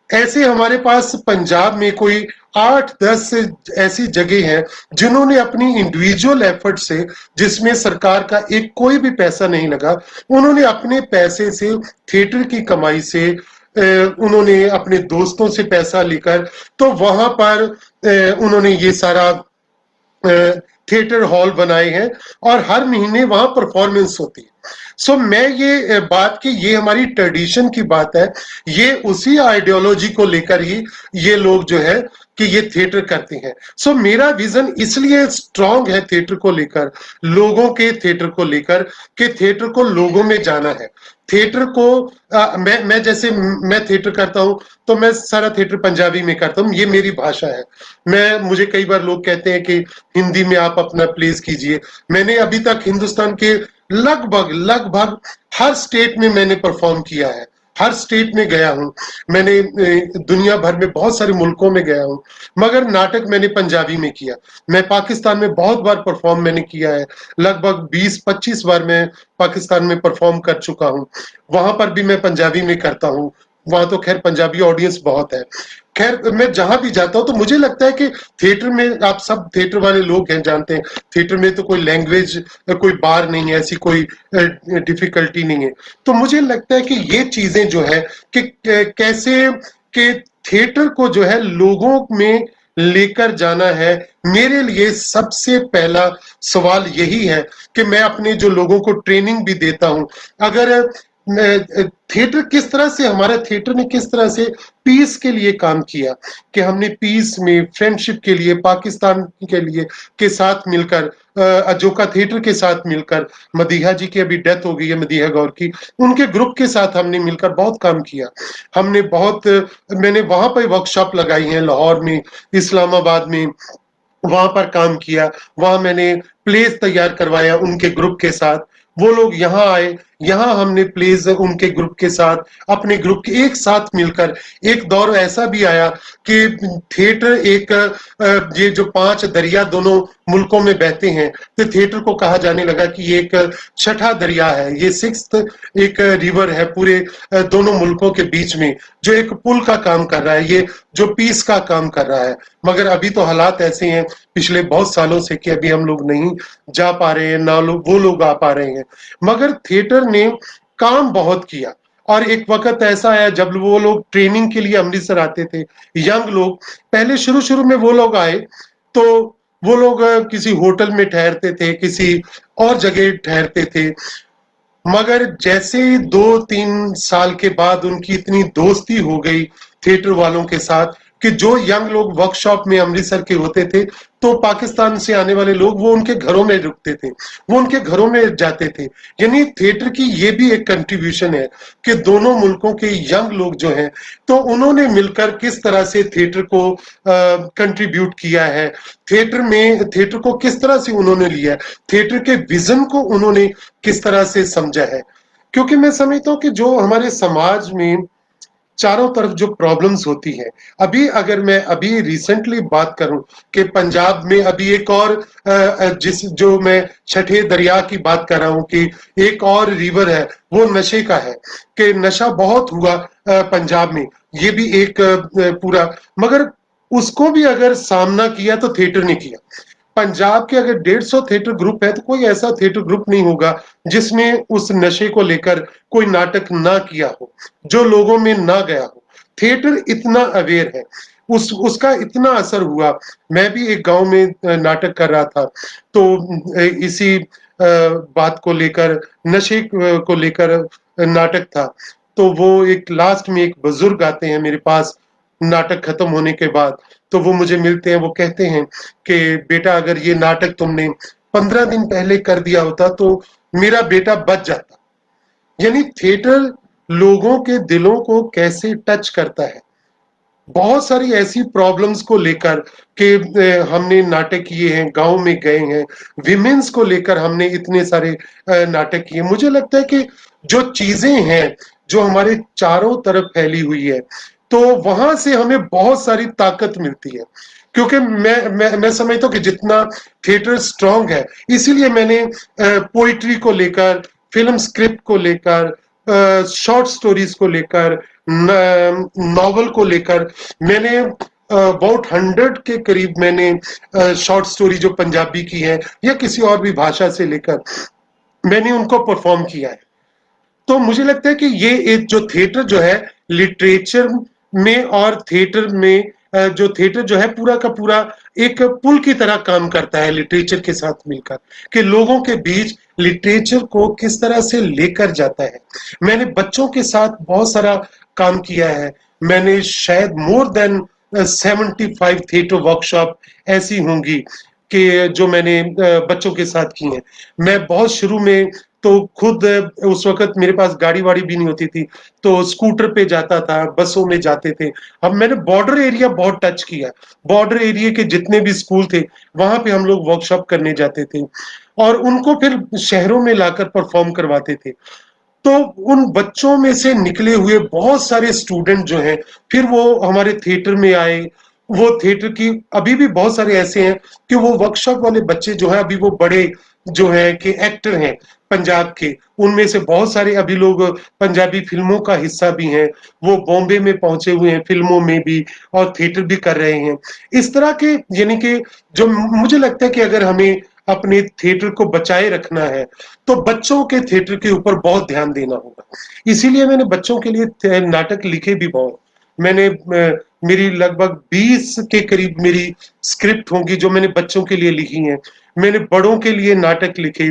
ऐसे हमारे पास पंजाब में कोई 8-10 ऐसी जगह हैं जिन्होंने अपनी इंडिविजुअल एफर्ट से, जिसमें सरकार का एक कोई भी पैसा नहीं लगा, उन्होंने अपने पैसे से, थिएटर की कमाई से, उन्होंने अपने दोस्तों से पैसा लेकर, तो वहां पर उन्होंने ये सारा थिएटर हॉल बनाए हैं और हर महीने वहां परफॉर्मेंस होती है। सो मैं ये बात की, ये हमारी ट्रेडिशन की बात है, ये उसी आइडियोलॉजी को लेकर ही ये लोग जो है कि ये थिएटर करते हैं। सो मेरा विजन इसलिए स्ट्रांग है थिएटर को लेकर, लोगों के थिएटर को लेकर, कि थिएटर को लोगों में जाना है। थिएटर को मैं जैसे मैं थिएटर करता हूं तो मैं सारा थिएटर पंजाबी में करता हूं, ये मेरी भाषा है। मुझे कई बार लोग कहते हैं कि हिंदी में आप अपना प्लेस कीजिए। मैंने अभी तक हिंदुस्तान के लगभग हर स्टेट में मैंने परफॉर्म किया है, हर स्टेट में गया हूं। मैंने दुनिया भर में बहुत सारे मुल्कों में गया हूं, मगर नाटक मैंने पंजाबी में किया। मैं पाकिस्तान में बहुत बार परफॉर्म मैंने किया है, लगभग 20-25 बार मैं पाकिस्तान में परफॉर्म कर चुका हूं। वहां पर भी मैं पंजाबी में करता हूं। वहां तो खैर पंजाबी ऑडियंस बहुत है। खैर मैं जहां भी जाता हूं तो मुझे लगता है कि थिएटर में, आप सब थिएटर वाले लोग हैं, जानते हैं, थिएटर में तो कोई लैंग्वेज, कोई बार नहीं है, ऐसी कोई डिफिकल्टी नहीं है। तो मुझे लगता है कि ये चीजें जो है कि कैसे कि थिएटर को जो है लोगों में लेकर जाना है। मेरे लिए सबसे पहला सवाल यही है कि मैं अपने जो लोगों को ट्रेनिंग भी देता हूं, अगर थिएटर किस तरह से, हमारा थिएटर ने किस तरह से पीस के लिए काम किया, कि हमने पीस में, फ्रेंडशिप के लिए, पाकिस्तान के लिए के साथ मिलकर, अजोका थिएटर के साथ मिलकर, मदीहा जी की अभी डेथ हो गई है, मदीहा गौर की, उनके ग्रुप के साथ हमने मिलकर बहुत काम किया। मैंने वहां पर वर्कशॉप लगाई है, लाहौर में, इस्लामाबाद में, वहां पर काम किया। वहां मैंने प्लेस तैयार करवाया उनके ग्रुप के साथ। वो लोग यहाँ आए, यहाँ हमने प्लेस उनके ग्रुप के साथ, अपने ग्रुप के एक साथ मिलकर, एक दौर ऐसा भी आया कि थिएटर एक ये जो 5 दरिया दोनों मुल्कों में बहते हैं, तो थिएटर को कहा जाने लगा कि ये एक छठा दरिया है, ये सिक्स्थ एक रिवर है पूरे दोनों मुल्कों के बीच में, जो एक पुल का काम कर रहा है, ये जो पीस का काम कर रहा है। मगर अभी तो हालात ऐसे हैं पिछले बहुत सालों से कि अभी हम लोग नहीं जा पा रहे हैं, ना लोग वो लोग आ पा रहे हैं। मगर थिएटर ने काम बहुत किया, और एक वक्त ऐसा आया जब वो लोग ट्रेनिंग के लिए अमृतसर आते थे, यंग लोग। पहले शुरू शुरू में वो लोग आए तो वो लोग किसी होटल में ठहरते थे, किसी और जगह ठहरते थे। मगर जैसे 2-3 साल के बाद उनकी इतनी दोस्ती हो गई थिएटर वालों के साथ कि जो यंग लोग वर्कशॉप में अमृतसर के होते थे, तो पाकिस्तान से आने वाले लोग वो उनके घरों में रुकते थे, वो उनके घरों में जाते थे। यानी थिएटर की ये भी एक कंट्रीब्यूशन है कि दोनों मुल्कों के यंग लोग जो हैं, तो उन्होंने मिलकर किस तरह से थिएटर को कंट्रीब्यूट किया है, थिएटर को किस तरह से उन्होंने लिया है, थिएटर के विजन को उन्होंने किस तरह से समझा है। क्योंकि मैं समझता हूँ कि जो हमारे समाज में चारों तरफ जो प्रॉब्लम्स होती है, अभी अगर मैं अभी रिसेंटली बात करूं कि पंजाब में अभी एक और जिस जो मैं छठे दरिया की बात कर रहा हूं कि एक और रिवर है, वो नशे का है, कि नशा बहुत हुआ पंजाब में, ये भी एक पूरा। मगर उसको भी अगर सामना किया तो थिएटर ने किया। पंजाब के अगर 150 थिएटर ग्रुप है, तो कोई ऐसा थिएटर ग्रुप नहीं होगा जिसने उस नशे को लेकर कोई नाटक ना किया हो, जो लोगों में ना गया हो। थिएटर इतना अवेयर है, उसका इतना असर हुआ। मैं भी एक गांव में नाटक कर रहा था, तो इसी बात को लेकर, नशे को लेकर नाटक था। तो वो एक लास्ट में एक बुजुर्ग आते हैं मेरे पास नाटक खत्म होने के बाद, तो वो मुझे मिलते हैं, वो कहते हैं कि बेटा, अगर ये नाटक तुमने 15 दिन पहले कर दिया होता तो मेरा बेटा बच जाता। यानी थिएटर लोगों के दिलों को कैसे टच करता है। बहुत सारी ऐसी प्रॉब्लम्स को लेकर कि हमने नाटक किए हैं, गांव में गए हैं, विमेंस को लेकर हमने इतने सारे नाटक किए। मुझे लगता है कि जो चीजें हैं जो हमारे चारों तरफ फैली हुई है, तो वहां से हमें बहुत सारी ताकत मिलती है। क्योंकि मैं समझता हूँ कि जितना थिएटर स्ट्रांग है, इसीलिए मैंने पोइट्री को लेकर, फिल्म स्क्रिप्ट को लेकर, शॉर्ट स्टोरीज को लेकर, नॉवल को लेकर, मैंने अबाउट 100 के करीब मैंने शॉर्ट स्टोरी जो पंजाबी की है या किसी और भी भाषा से लेकर मैंने उनको परफॉर्म किया है। तो मुझे लगता है कि ये एक जो थिएटर जो है लिटरेचर में, और थिएटर में जो थिएटर जो है पूरा का पूरा एक पुल की तरह काम करता है लिटरेचर के साथ मिलकर, कि लोगों के बीच लिटरेचर को किस तरह से लेकर जाता है। मैंने बच्चों के साथ बहुत सारा काम किया है। मैंने शायद मोर देन 75 थिएटर वर्कशॉप ऐसी होंगी कि जो मैंने बच्चों के साथ की हैं। मैं बहुत शुरू में तो खुद उस वक्त मेरे पास गाड़ी वाड़ी भी नहीं होती थी, तो स्कूटर पे जाता था, बसों में जाते थे। अब मैंने बॉर्डर एरिया बहुत टच किया, बॉर्डर एरिया के जितने भी स्कूल थे वहां पे हम लोग वर्कशॉप करने जाते थे, और उनको फिर शहरों में लाकर परफॉर्म करवाते थे। तो उन बच्चों में से निकले हुए बहुत सारे स्टूडेंट जो हैं, फिर वो हमारे थिएटर में आए। वो थिएटर की अभी भी बहुत सारे ऐसे हैं कि वो वर्कशॉप वाले बच्चे जो हैं, अभी वो बड़े जो है कि एक्टर हैं पंजाब के, उनमें से बहुत सारे अभी लोग पंजाबी फिल्मों का हिस्सा भी हैं। वो बॉम्बे में पहुंचे हुए हैं फिल्मों में भी, और थिएटर भी कर रहे हैं इस तरह के। यानी कि जो मुझे लगता है कि अगर हमें अपने थिएटर को बचाए रखना है, तो बच्चों के थिएटर के ऊपर बहुत ध्यान देना होगा। इसीलिए मैंने बच्चों के लिए नाटक लिखे भी बहुत। मैंने मेरी लगभग 20 के करीब मेरी स्क्रिप्ट होंगी जो मैंने बच्चों के लिए लिखी हैं। मैंने बड़ों के लिए नाटक लिखे।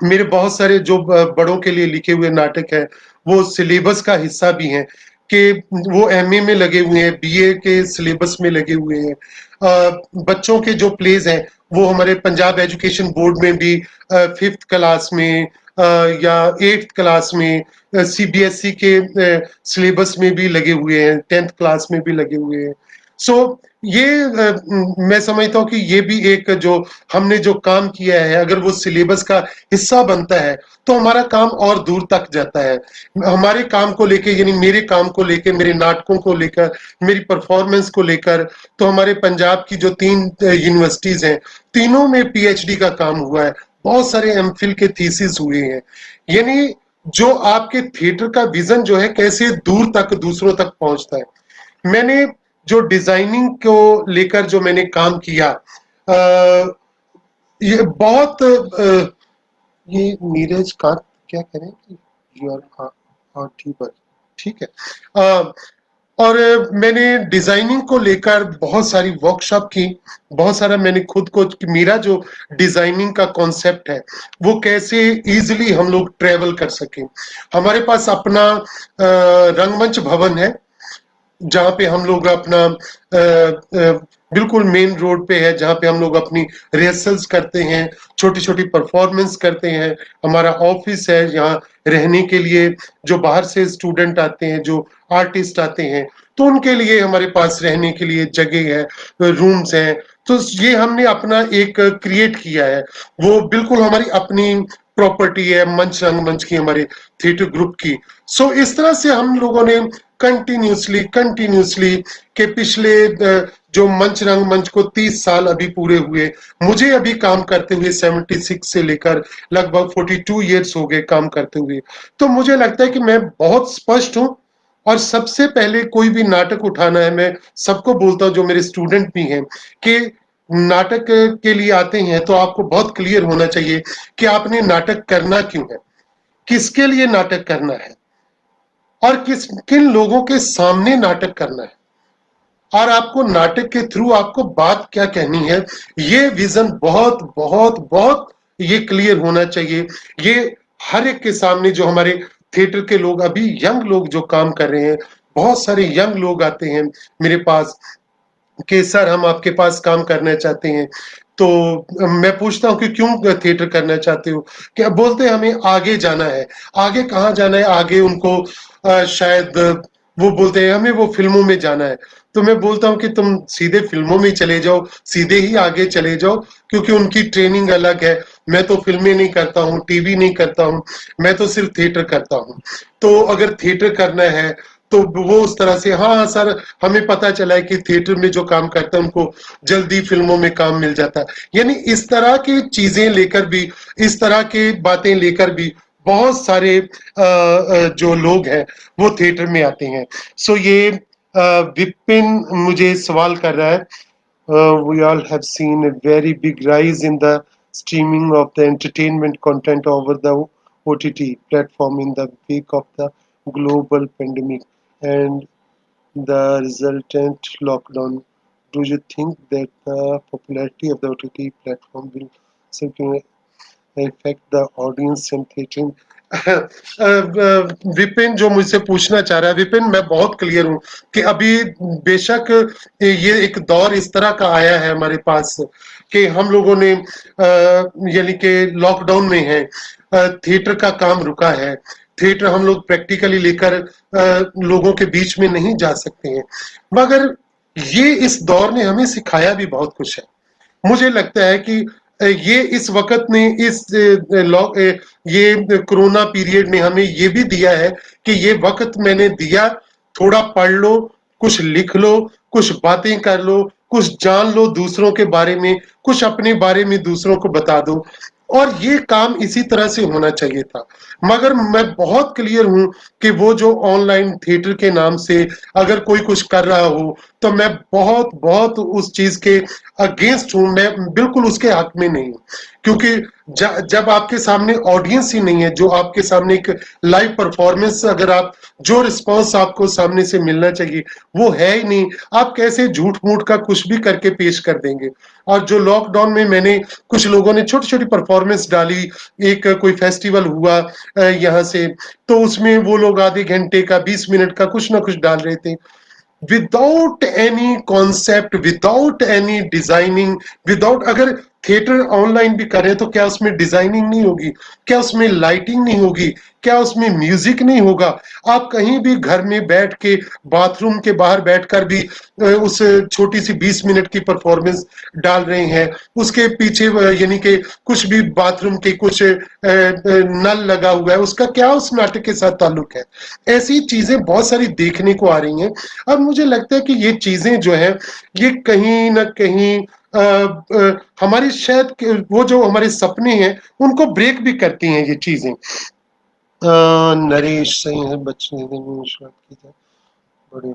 मेरे बहुत सारे जो बड़ों के लिए लिखे हुए नाटक है, वो सिलेबस का हिस्सा भी हैं, कि वो एमए में लगे हुए हैं, बीए के सिलेबस में लगे हुए हैं। बच्चों के जो प्लेज हैं वो हमारे पंजाब एजुकेशन बोर्ड में भी 5th क्लास में या 8th क्लास में, सीबीएसई के सिलेबस में भी लगे हुए हैं, 10th क्लास में भी लगे हुए हैं। सो ये मैं समझता हूँ कि ये भी एक जो हमने जो काम किया है, अगर वो सिलेबस का हिस्सा बनता है तो हमारा काम और दूर तक जाता है। हमारे काम को लेके, यानी मेरे काम को लेके, मेरे नाटकों को लेकर, मेरी परफॉर्मेंस को लेकर, तो हमारे पंजाब की जो 3 यूनिवर्सिटीज हैं, तीनों में पीएचडी का काम हुआ है, बहुत सारे एमफिल के थीसिस हुए हैं। यानी जो आपके थिएटर का विजन जो है कैसे दूर तक दूसरों तक पहुंचता है। मैंने जो डिजाइनिंग को लेकर जो मैंने काम किया, ये बहुत ये नीरज का क्या करें कि यू आर ठीक है। और मैंने डिजाइनिंग को लेकर बहुत सारी वर्कशॉप की, बहुत सारा मैंने खुद को, मेरा जो डिजाइनिंग का कॉन्सेप्ट है वो कैसे इजीली हम लोग ट्रेवल कर सकें। हमारे पास अपना रंगमंच भवन है जहाँ पे हम लोग अपना बिल्कुल मेन रोड पे है, जहाँ पे हम लोग अपनी रिहर्सल्स करते हैं, छोटी छोटी परफॉर्मेंस करते हैं। हमारा ऑफिस है यहाँ रहने के लिए, जो बाहर से स्टूडेंट आते हैं, जो आर्टिस्ट आते हैं, तो उनके लिए हमारे पास रहने के लिए जगह है, रूम्स हैं। तो ये हमने अपना एक क्रिएट किया है, वो बिल्कुल हमारी अपनी प्रॉपर्टी है, मंच रंगमंच की, हमारे थिएटर ग्रुप की। सो इस तरह से हम लोगों ने कंटिन्यूसली के पिछले जो मंच रंगमंच को 30 साल अभी पूरे हुए, मुझे अभी काम करते हुए 76 से लेकर लगभग 42 इयर्स हो गए काम करते हुए। तो मुझे लगता है कि मैं बहुत स्पष्ट हूं। और सबसे पहले कोई भी नाटक उठाना है, मैं सबको बोलता हूं, जो मेरे स्टूडेंट भी हैं, कि नाटक के लिए आते हैं तो आपको बहुत क्लियर होना चाहिए कि आपने नाटक करना क्यों है, किसके लिए नाटक करना है, और किन लोगों के सामने नाटक करना है, और आपको नाटक के थ्रू आपको बात क्या कहनी है। ये विजन बहुत बहुत बहुत ये क्लियर होना चाहिए। ये हर एक के सामने, जो हमारे थिएटर के लोग, अभी यंग लोग जो काम कर रहे हैं, बहुत सारे यंग लोग आते हैं मेरे पास कि सर हम आपके पास काम करना चाहते हैं। तो मैं पूछता हूँ कि क्यों थिएटर करना चाहते हो, क्या बोलते हैं हमें आगे जाना है। आगे कहाँ जाना है? आगे उनको शायद वो बोलते हैं हमें वो फिल्मों में जाना है। तो मैं बोलता हूँ कि तुम सीधे फिल्मों में चले जाओ, सीधे ही आगे चले जाओ, क्योंकि उनकी ट्रेनिंग अलग है। मैं तो फिल्में नहीं करता हूँ, टीवी नहीं करता हूँ, मैं तो सिर्फ थिएटर करता हूँ। तो अगर थिएटर करना है तो वो उस तरह से, हाँ सर हमें पता चला है कि थिएटर में जो काम करते हैं उनको जल्दी फिल्मों में काम मिल जाता है। यानी इस तरह की चीजें लेकर भी, इस तरह की बातें लेकर भी बहुत सारे जो लोग हैं वो थिएटर में आते हैं। सो ये विपिन मुझे सवाल कर रहा है, we all have seen a very big rise in the streaming of the entertainment content over the OTT platform in the wake of the global pandemic and the resultant lockdown. Do you think that the popularity of the OTT platform will certainly affect the audience and theatre? Vipin जो मुझसे पूछना चाह रहा है, विपिन मैं बहुत clear हूं कि अभी बेशक ये एक दौर इस तरह का आया है हमारे पास कि हम लोगों ने यानी कि लॉकडाउन में है, थिएटर का काम रुका है, थिएटर हम लोग प्रैक्टिकली लेकर लोगों के बीच में नहीं जा सकते हैं। मगर ये इस दौर ने हमें सिखाया भी बहुत कुछ है। मुझे लगता है कि ये इस वक्त ने, इस ये कोरोना पीरियड ने हमें ये भी दिया है कि ये वक्त मैंने दिया, थोड़ा पढ़ लो, कुछ लिख लो, कुछ बातें कर लो, कुछ जान लो दूसरों के बारे में, कुछ अपने बारे में दूसरों को बता दो। और ये काम इसी तरह से होना चाहिए था। मगर मैं बहुत क्लियर हूं कि वो जो ऑनलाइन थिएटर के नाम से अगर कोई कुछ कर रहा हो तो मैं बहुत बहुत उस चीज के अगेंस्ट हूं, मैं बिल्कुल उसके हक में नहीं हूं। क्योंकि जब आपके सामने ऑडियंस ही नहीं है, जो आपके सामने एक लाइव परफॉर्मेंस, अगर आप जो रिस्पांस आपको सामने से मिलना चाहिए वो है ही नहीं, आप कैसे झूठ मूठ का कुछ भी करके पेश कर देंगे। और जो लॉकडाउन में मैंने, कुछ लोगों ने छोटी छोटी परफॉर्मेंस डाली, एक कोई फेस्टिवल हुआ यहाँ से, तो उसमें वो लोग आधे घंटे का 20 मिनट का कुछ ना कुछ डाल रहे थे, without any concept, without any designing, without, अगर थिएटर ऑनलाइन भी कर रहे हैं, तो क्या उसमें डिजाइनिंग नहीं होगी, क्या उसमें लाइटिंग नहीं होगी, क्या उसमें म्यूजिक नहीं होगा? आप कहीं भी घर में बैठ के बाथरूम के बाहर बैठकर भी उस छोटी सी 20 मिनट की परफॉर्मेंस डाल रहे हैं, उसके पीछे यानी कि कुछ भी बाथरूम के कुछ नल लगा हुआ है, उसका क्या उस नाटक के साथ ताल्लुक है? ऐसी चीजें बहुत सारी देखने को आ रही हैं। अब मुझे लगता है कि ये चीजें जो है ये कहीं ना कहीं हमारी शायद वो जो हमारे सपने हैं उनको ब्रेक भी करती हैं ये चीजें। नरेश सही है, बच्चे की बड़े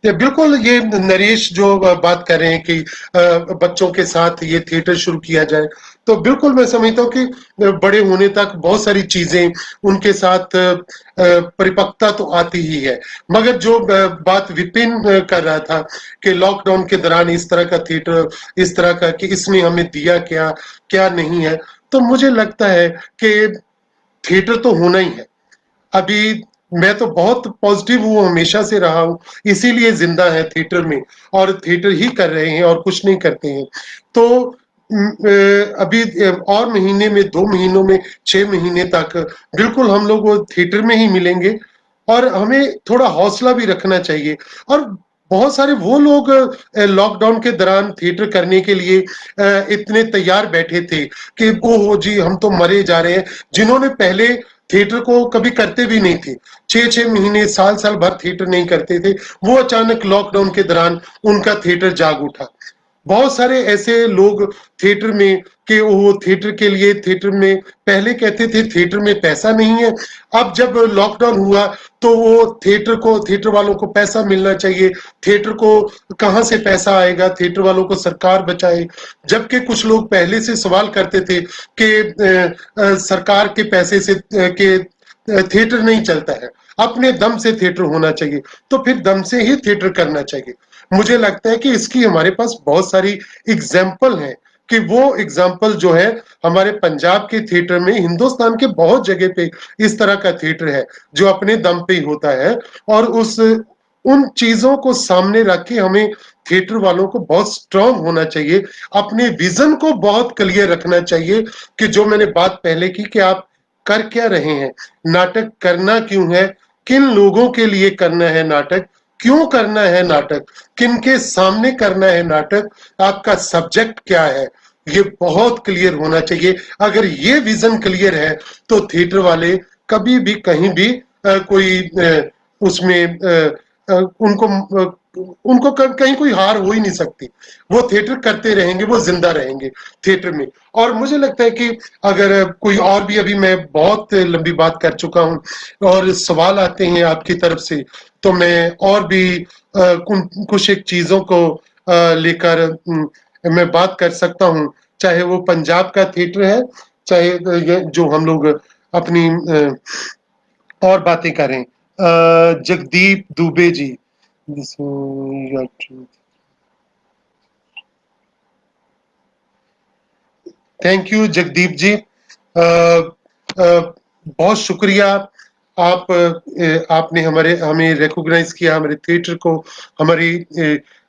ये बिल्कुल, ये नरेश जो बात कर रहे हैं कि बच्चों के साथ ये थिएटर शुरू किया जाए, तो बिल्कुल मैं समझता हूँ कि बड़े होने तक बहुत सारी चीजें उनके साथ परिपक्वता तो आती ही है। मगर जो बात विपिन कर रहा था कि लॉकडाउन के दौरान इस तरह का थिएटर, इस तरह का कि इसने हमें दिया क्या क्या नहीं है, तो मुझे लगता है कि थिएटर तो होना ही है। अभी मैं तो बहुत पॉजिटिव हूँ, हमेशा से रहा हूँ, इसीलिए जिंदा है थिएटर में, और थिएटर ही कर रहे हैं और कुछ नहीं करते हैं। तो अभी और महीने में, 2 महीनों में, 6 महीने तक बिल्कुल हम लोग वो थिएटर में ही मिलेंगे, और हमें थोड़ा हौसला भी रखना चाहिए। और बहुत सारे वो लोग लॉकडाउन के दौरान थिएटर करने के लिए इतने तैयार बैठे थे कि ओहो जी हम तो मरे जा रहे हैं, जिन्होंने पहले थिएटर को कभी करते भी नहीं थे, 6-6 महीने, साल भर थिएटर नहीं करते थे, वो अचानक लॉकडाउन के दौरान उनका थिएटर जाग उठा। बहुत सारे ऐसे लोग थिएटर में कि वो थिएटर के लिए, थिएटर में पहले कहते थे थिएटर में पैसा नहीं है, अब जब लॉकडाउन हुआ तो वो थिएटर वालों को पैसा मिलना चाहिए, थिएटर को कहां से पैसा आएगा, थिएटर वालों को सरकार बचाए। जबकि कुछ लोग पहले से सवाल करते थे कि सरकार के पैसे से के थिएटर नहीं चलता है, अपने दम से थिएटर होना चाहिए, तो फिर दम से ही थिएटर करना चाहिए। मुझे लगता है कि इसकी हमारे पास बहुत सारी एग्जाम्पल हैं, कि वो एग्जाम्पल जो है हमारे पंजाब के थिएटर में, हिंदुस्तान के बहुत जगह पे इस तरह का थिएटर है जो अपने दम पे ही होता है, और उन चीजों को सामने रख के हमें थिएटर वालों को बहुत स्ट्रांग होना चाहिए, अपने विजन को बहुत क्लियर रखना चाहिए, कि जो मैंने बात पहले की कि आप कर क्या रहे हैं, नाटक करना क्यों है, किन लोगों के लिए करना है नाटक, क्यों करना है नाटक, किन के सामने करना है नाटक, आपका सब्जेक्ट क्या है, ये बहुत क्लियर होना चाहिए। अगर ये विजन क्लियर है तो थिएटर वाले कभी भी कहीं भी कोई उसमें उनको कहीं कोई हार हो ही नहीं सकती, वो थिएटर करते रहेंगे, वो जिंदा रहेंगे थिएटर में। और मुझे लगता है कि अगर कोई और भी, अभी मैं बहुत लंबी बात कर चुका हूं और सवाल आते हैं आपकी तरफ से, तो मैं और भी कुछ एक चीजों को लेकर मैं बात कर सकता हूं, चाहे वो पंजाब का थिएटर है, चाहे ये जो हम लोग अपनी और बातें करें। जगदीप दुबे जी, थैंक यू जगदीप जी, बहुत शुक्रिया। आपने हमें रिकॉग्नाइज किया, हमारे थिएटर को, हमारी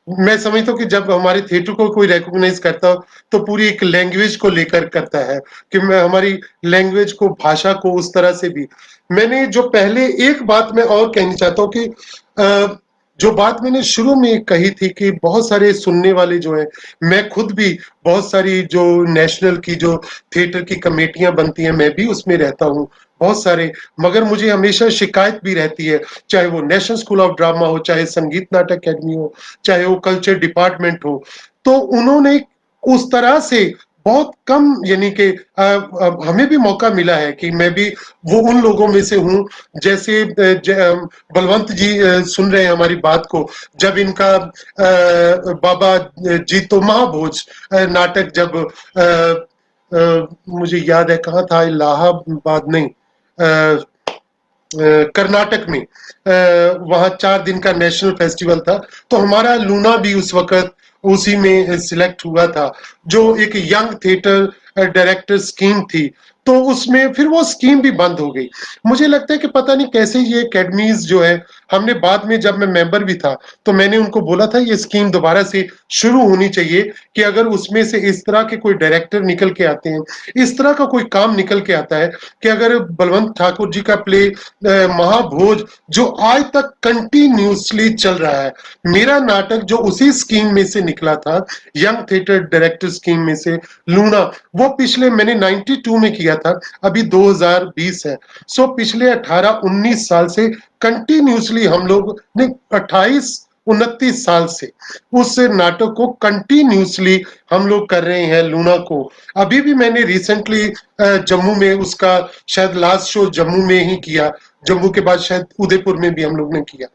मैं समझता हूँ कि जब हमारे थिएटर को कोई रिकॉग्नाइज करता हो तो पूरी एक लैंग्वेज को लेकर करता है, कि मैं हमारी लैंग्वेज को, भाषा को उस तरह से भी। मैंने जो पहले एक बात मैं और कहनी चाहता हूँ कि जो बात मैंने शुरू में कही थी कि बहुत सारे सुनने वाले जो हैं, मैं खुद भी बहुत सारी जो नेशनल की जो थिएटर की कमेटियां बनती हैं, मैं भी उसमें रहता हूँ बहुत सारे, मगर मुझे हमेशा शिकायत भी रहती है, चाहे वो नेशनल स्कूल ऑफ ड्रामा हो, चाहे संगीत नाटक अकेडमी हो, चाहे वो कल्चर डिपार्टमेंट हो, तो उन्होंने उस तरह से बहुत कम, यानी कि हमें भी मौका मिला है कि मैं भी वो उन लोगों में से हूँ, जैसे बलवंत जी सुन रहे हैं हमारी बात को, जब इनका बाबा जीतो महाभोज नाटक जब मुझे याद है कहाँ था, इलाहाबाद नहीं, कर्नाटक में, वहां 4 दिन का नेशनल फेस्टिवल था, तो हमारा लूना भी उस वक्त उसी में सिलेक्ट हुआ था, जो एक यंग थिएटर डायरेक्टर स्कीम थी, तो उसमें फिर वो स्कीम भी बंद हो गई। मुझे लगता है कि पता नहीं कैसे ये एकेडमीज जो है हमने बाद में जब मैं मेंबर भी था तो मैंने उनको बोला था ये स्कीम दोबारा से शुरू होनी चाहिए कि अगर उसमें से इस तरह के कोई डायरेक्टर निकल के आते हैं, इस तरह का कोई काम निकल के आता है कि अगर बलवंत ठाकुर जी का प्ले महाभोज जो आज तक कंटिन्यूसली चल रहा है, मेरा नाटक जो उसी स्कीम में से निकला था, यंग थिएटर डायरेक्टर स्कीम में से, लूना, वो पिछले मैंने 92 में किया था, अभी 2020 है। सो पिछले 18-19 साल से कंटिन्यूसली हम लोग ने 28-29 साल से उस नाटक को कंटिन्यूसली हम लोग कर रहे हैं, लूना को। अभी भी मैंने रिसेंटली जम्मू में उसका शायद लास्ट शो जम्मू में ही किया, जम्मू के बाद शायद उदयपुर में भी हम लोग ने किया।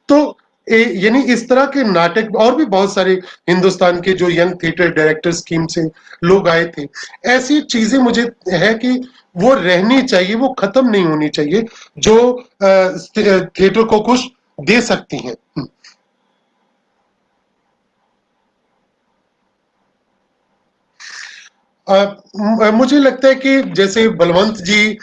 तो यानी इस तरह के नाटक और भी बहुत सारे हिंदुस्तान के जो यंग थिएटर डायरेक्टर स्कीम से लोग आए थे, ऐसी चीजें मुझे है कि वो रहनी चाहिए, वो खत्म नहीं होनी चाहिए, जो थिएटर को कुछ दे सकती हैं। मुझे लगता है कि जैसे बलवंत जी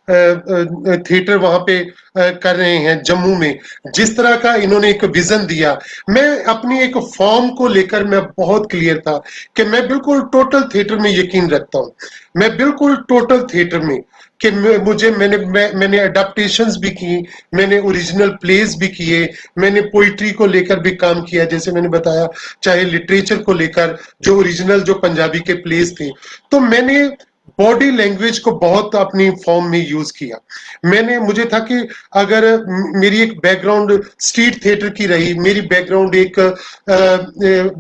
थिएटर वहां पे कर रहे हैं जम्मू में, जिस तरह का इन्होंने एक विजन दिया, मैं अपनी एक फॉर्म को लेकर मैं बहुत क्लियर था कि मैं बिल्कुल टोटल थिएटर में यकीन रखता हूं, मैं बिल्कुल टोटल थिएटर में कि मैंने अडेप्टेशंस भी की, मैंने ओरिजिनल प्लेस भी किए, मैंने पोइट्री को लेकर भी काम किया, जैसे मैंने बताया, चाहे लिटरेचर को लेकर जो ओरिजिनल जो पंजाबी के प्लेस थे, तो मैंने बॉडी लैंग्वेज को बहुत अपनी फॉर्म में यूज किया। मुझे था कि अगर मेरी एक बैकग्राउंड स्ट्रीट थिएटर की रही, मेरी बैकग्राउंड एक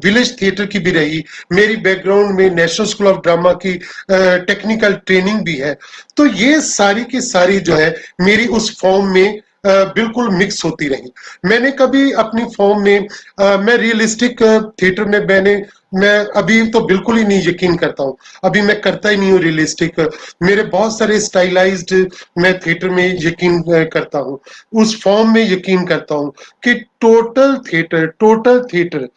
विलेज थिएटर की भी रही, मेरी बैकग्राउंड में नेशनल स्कूल ऑफ ड्रामा की टेक्निकल ट्रेनिंग भी है, तो ये सारी की सारी जो है मेरी उस फॉर्म में बिल्कुल मिक्स होती रही। मैंने कभी अपनी फॉर्म में मैं रियलिस्टिक थिएटर में मैं अभी तो बिल्कुल ही नहीं यकीन करता हूँ, अभी मैं करता ही नहीं हूँ रियलिस्टिक। मेरे बहुत सारे स्टाइलाइज्ड मैं थिएटर में यकीन करता हूँ, उस फॉर्म में यकीन करता हूँ कि टोटल थिएटर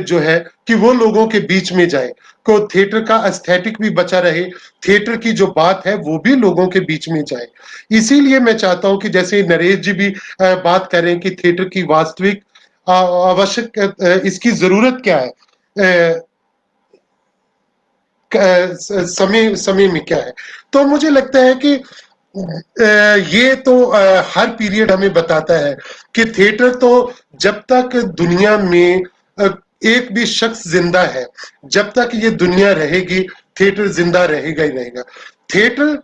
जो है कि वो लोगों के बीच में जाए, को थिएटर का एस्थेटिक भी बचा रहे, थिएटर की जो बात है वो भी लोगों के बीच में जाए। इसीलिए मैं चाहता हूं कि जैसे नरेश जी भी बात कर रहे हैं कि थिएटर की वास्तविक आवश्यक इसकी जरूरत क्या है, समय में क्या है, तो मुझे लगता है कि ये तो हर पीरियड हमें बताता है कि थिएटर तो जब तक दुनिया में एक भी शख्स जिंदा है, जब तक ये दुनिया रहेगी, थिएटर जिंदा रहेगा ही रहेगा। थिएटर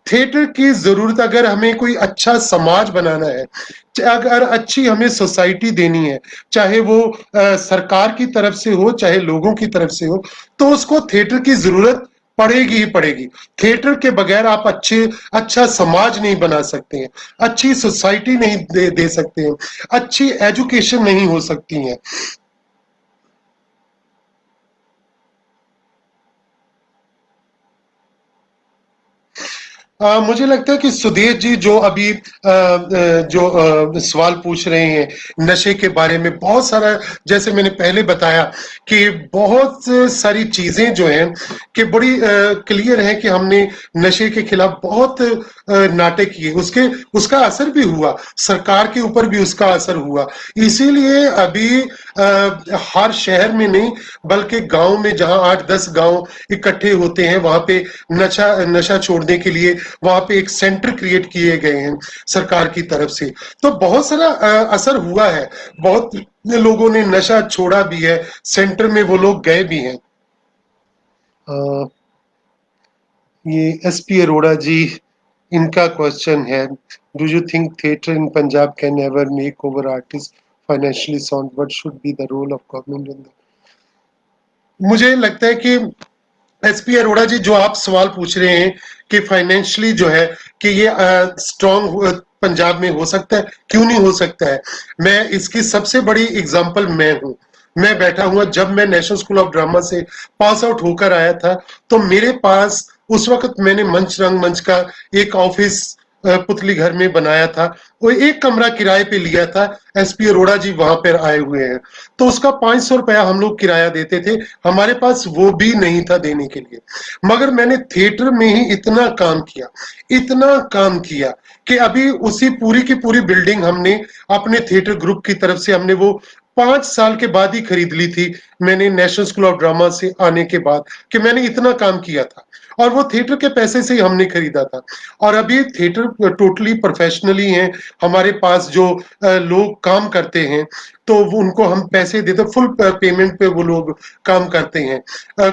थिएटर की जरूरत, अगर हमें कोई अच्छा समाज बनाना है, अगर अच्छी हमें सोसाइटी देनी है, चाहे वो सरकार की तरफ से हो चाहे लोगों की तरफ से हो, तो उसको थिएटर की जरूरत पड़ेगी ही पड़ेगी। थिएटर के बगैर आप अच्छा समाज नहीं बना सकते हैं, अच्छी सोसाइटी नहीं दे सकते हैं, अच्छी एजुकेशन नहीं हो सकती है। मुझे लगता है कि सुधीर जी जो अभी जो सवाल पूछ रहे हैं नशे के बारे में, बहुत सारा, जैसे मैंने पहले बताया कि बहुत सारी चीजें जो हैं कि बड़ी क्लियर है कि हमने नशे के खिलाफ बहुत नाटक किए, उसका असर भी हुआ, सरकार के ऊपर भी उसका असर हुआ। इसीलिए अभी हर शहर में नहीं बल्कि गांव में, जहां 8-10 गांव इकट्ठे होते हैं, वहां पे नशा छोड़ने के लिए वहां पे एक सेंटर क्रिएट किए गए हैं सरकार की तरफ से। तो बहुत सारा असर हुआ है, बहुत लोगों ने नशा छोड़ा भी है, सेंटर में वो लोग गए भी हैं। ये एसपी अरोड़ा जी, इनका क्वेश्चन है, do you think theatre in Punjab can ever make over artist financially sound, what should be the role of government in the. मुझे लगता है कि एसपी अरोड़ा जी, जो आप सवाल पूछ रहे हैं कि फाइनेंशियली जो है कि ये स्ट्रॉन्ग पंजाब में हो सकता है, क्यों नहीं हो सकता है। मैं इसकी सबसे बड़ी एग्जांपल मैं हूं, मैं बैठा हुआ, जब मैं नेशनल स्कूल ऑफ ड्रामा से पास आउट होकर आया था, तो मेरे पास उस वक्त मैंने मंच रंगमंच का एक ऑफिस पुतली घर में बनाया था, वो एक कमरा किराए पे लिया था, एसपी अरोड़ा जी वहां पर आए हुए हैं, तो उसका 500 रुपया हम लोग किराया देते थे, हमारे पास वो भी नहीं था देने के लिए। मगर मैंने थिएटर में ही इतना काम किया, इतना काम किया कि अभी उसी पूरी की पूरी बिल्डिंग हमने अपने थिएटर ग्रुप की तरफ से हमने वो 5 साल के बाद ही खरीद ली थी, मैंने नेशनल स्कूल ऑफ ड्रामा से आने के बाद, कि मैंने इतना काम किया था और वो थिएटर के पैसे से ही हमने खरीदा था। और अभी थिएटर टोटली प्रोफेशनली हैं, हमारे पास जो लोग काम करते हैं तो उनको हम पैसे देते, फुल पेमेंट पे वो लोग काम करते हैं।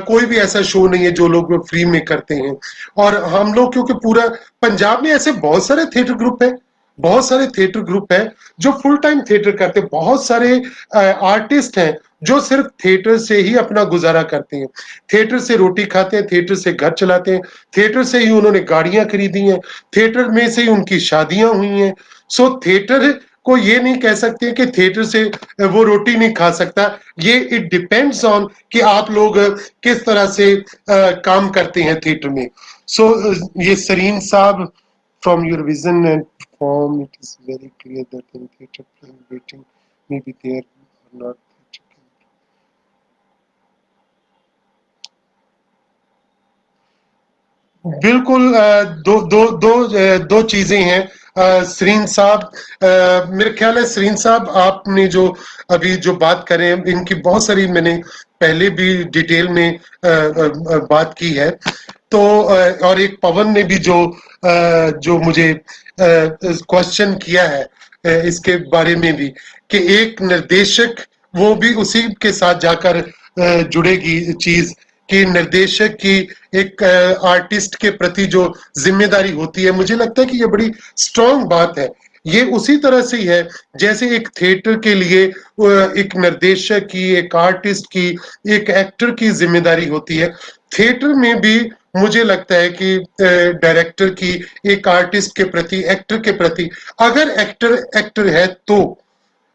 कोई भी ऐसा शो नहीं है जो लोग फ्री में करते हैं। और हम लोग क्योंकि पूरा पंजाब में ऐसे बहुत सारे थिएटर ग्रुप है, बहुत सारे थिएटर ग्रुप है जो फुल टाइम थिएटर करते हैं, बहुत सारे आर्टिस्ट हैं जो सिर्फ थिएटर से ही अपना गुजारा करते हैं, थिएटर से रोटी खाते हैं, थिएटर से घर चलाते हैं, थिएटर से ही उन्होंने गाड़ियां खरीदी हैं, थिएटर में से ही उनकी शादियां हुई हैं। सो थिएटर को ये नहीं कह सकते कि थिएटर से वो रोटी नहीं खा सकता, ये इट डिपेंड्स ऑन कि आप लोग किस तरह से काम करते हैं थिएटर में। सो ये सरीन साहब, from your vision and form, it is very clear that in theatre playing waiting may be there or not. बिल्कुल दो दो दो दो चीजें हैं सरीन साहब। मेरे ख्याल है सरीन साहब आपने जो अभी जो बात करें, इनकी बहुत सारी मैंने पहले भी डिटेल में बात की है। तो और एक पवन ने भी जो मुझे क्वेश्चन किया है इसके बारे में भी, कि एक निर्देशक वो भी उसी के साथ जाकर जुड़ेगी चीज, कि निर्देशक की एक आर्टिस्ट के प्रति जो जिम्मेदारी होती है, मुझे लगता है कि ये बड़ी स्ट्रांग बात है। ये उसी तरह से ही है जैसे एक थिएटर के लिए एक निर्देशक की, एक आर्टिस्ट की, एक एक्टर की जिम्मेदारी होती है, थिएटर में भी मुझे लगता है कि डायरेक्टर की एक आर्टिस्ट के प्रति, एक्टर के प्रति, अगर एक्टर एक्टर है तो,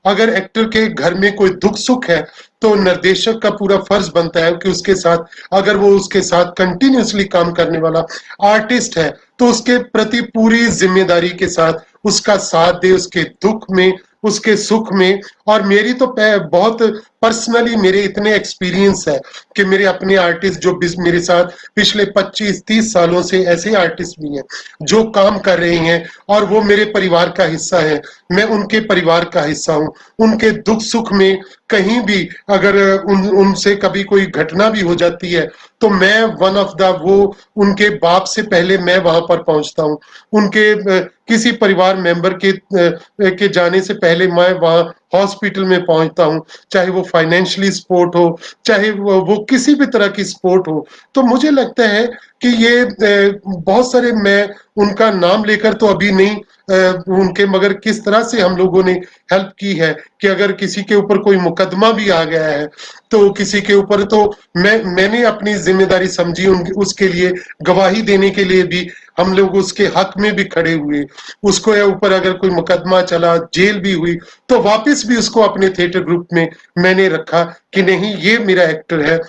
अगर एक्टर के घर में कोई दुख सुख है तो निर्देशक का पूरा फर्ज बनता है कि उसके साथ, अगर वो उसके साथ कंटिन्यूअसली काम करने वाला आर्टिस्ट है तो उसके प्रति पूरी जिम्मेदारी के साथ उसका साथ दे, उसके दुख में, उसके सुख में। और मेरी तो बहुत पर्सनली मेरे इतने एक्सपीरियंस है कि मेरे अपने आर्टिस्ट जो मेरे साथ पिछले 25-30 सालों से ऐसे आर्टिस्ट भी हैं जो काम कर रहे हैं और वो मेरे परिवार का हिस्सा है, मैं उनके परिवार का हिस्सा हूँ। उनके दुख सुख में कहीं भी अगर उनसे कभी कोई घटना भी हो जाती है तो मैं वन ऑफ द वो उनके बाप से पहले मैं वहां पर पहुंचता हूँ, उनके किसी परिवार मेंबर के जाने से पहले मैं वहां हॉस्पिटल में पहुंचता हूँ, चाहे वो फाइनेंशियली सपोर्ट हो, चाहे वो किसी भी तरह की सपोर्ट हो। तो मुझे लगता है कि ये बहुत सारे, मैं उनका नाम लेकर तो अभी नहीं उनके, मगर किस तरह से हम लोगों ने हेल्प की है कि अगर किसी के ऊपर कोई मुकदमा भी आ गया है तो किसी के ऊपर, तो मैंने अपनी जिम्मेदारी समझी उसके लिए गवाही देने के लिए भी हम लोग उसके हक में भी खड़े हुए, उसको ऊपर अगर कोई मुकदमा चला, जेल भी हुई, तो वापस भी उसको अपने थिएटर ग्रुप में मैंने रखा कि नहीं ये मेरा एक्टर है,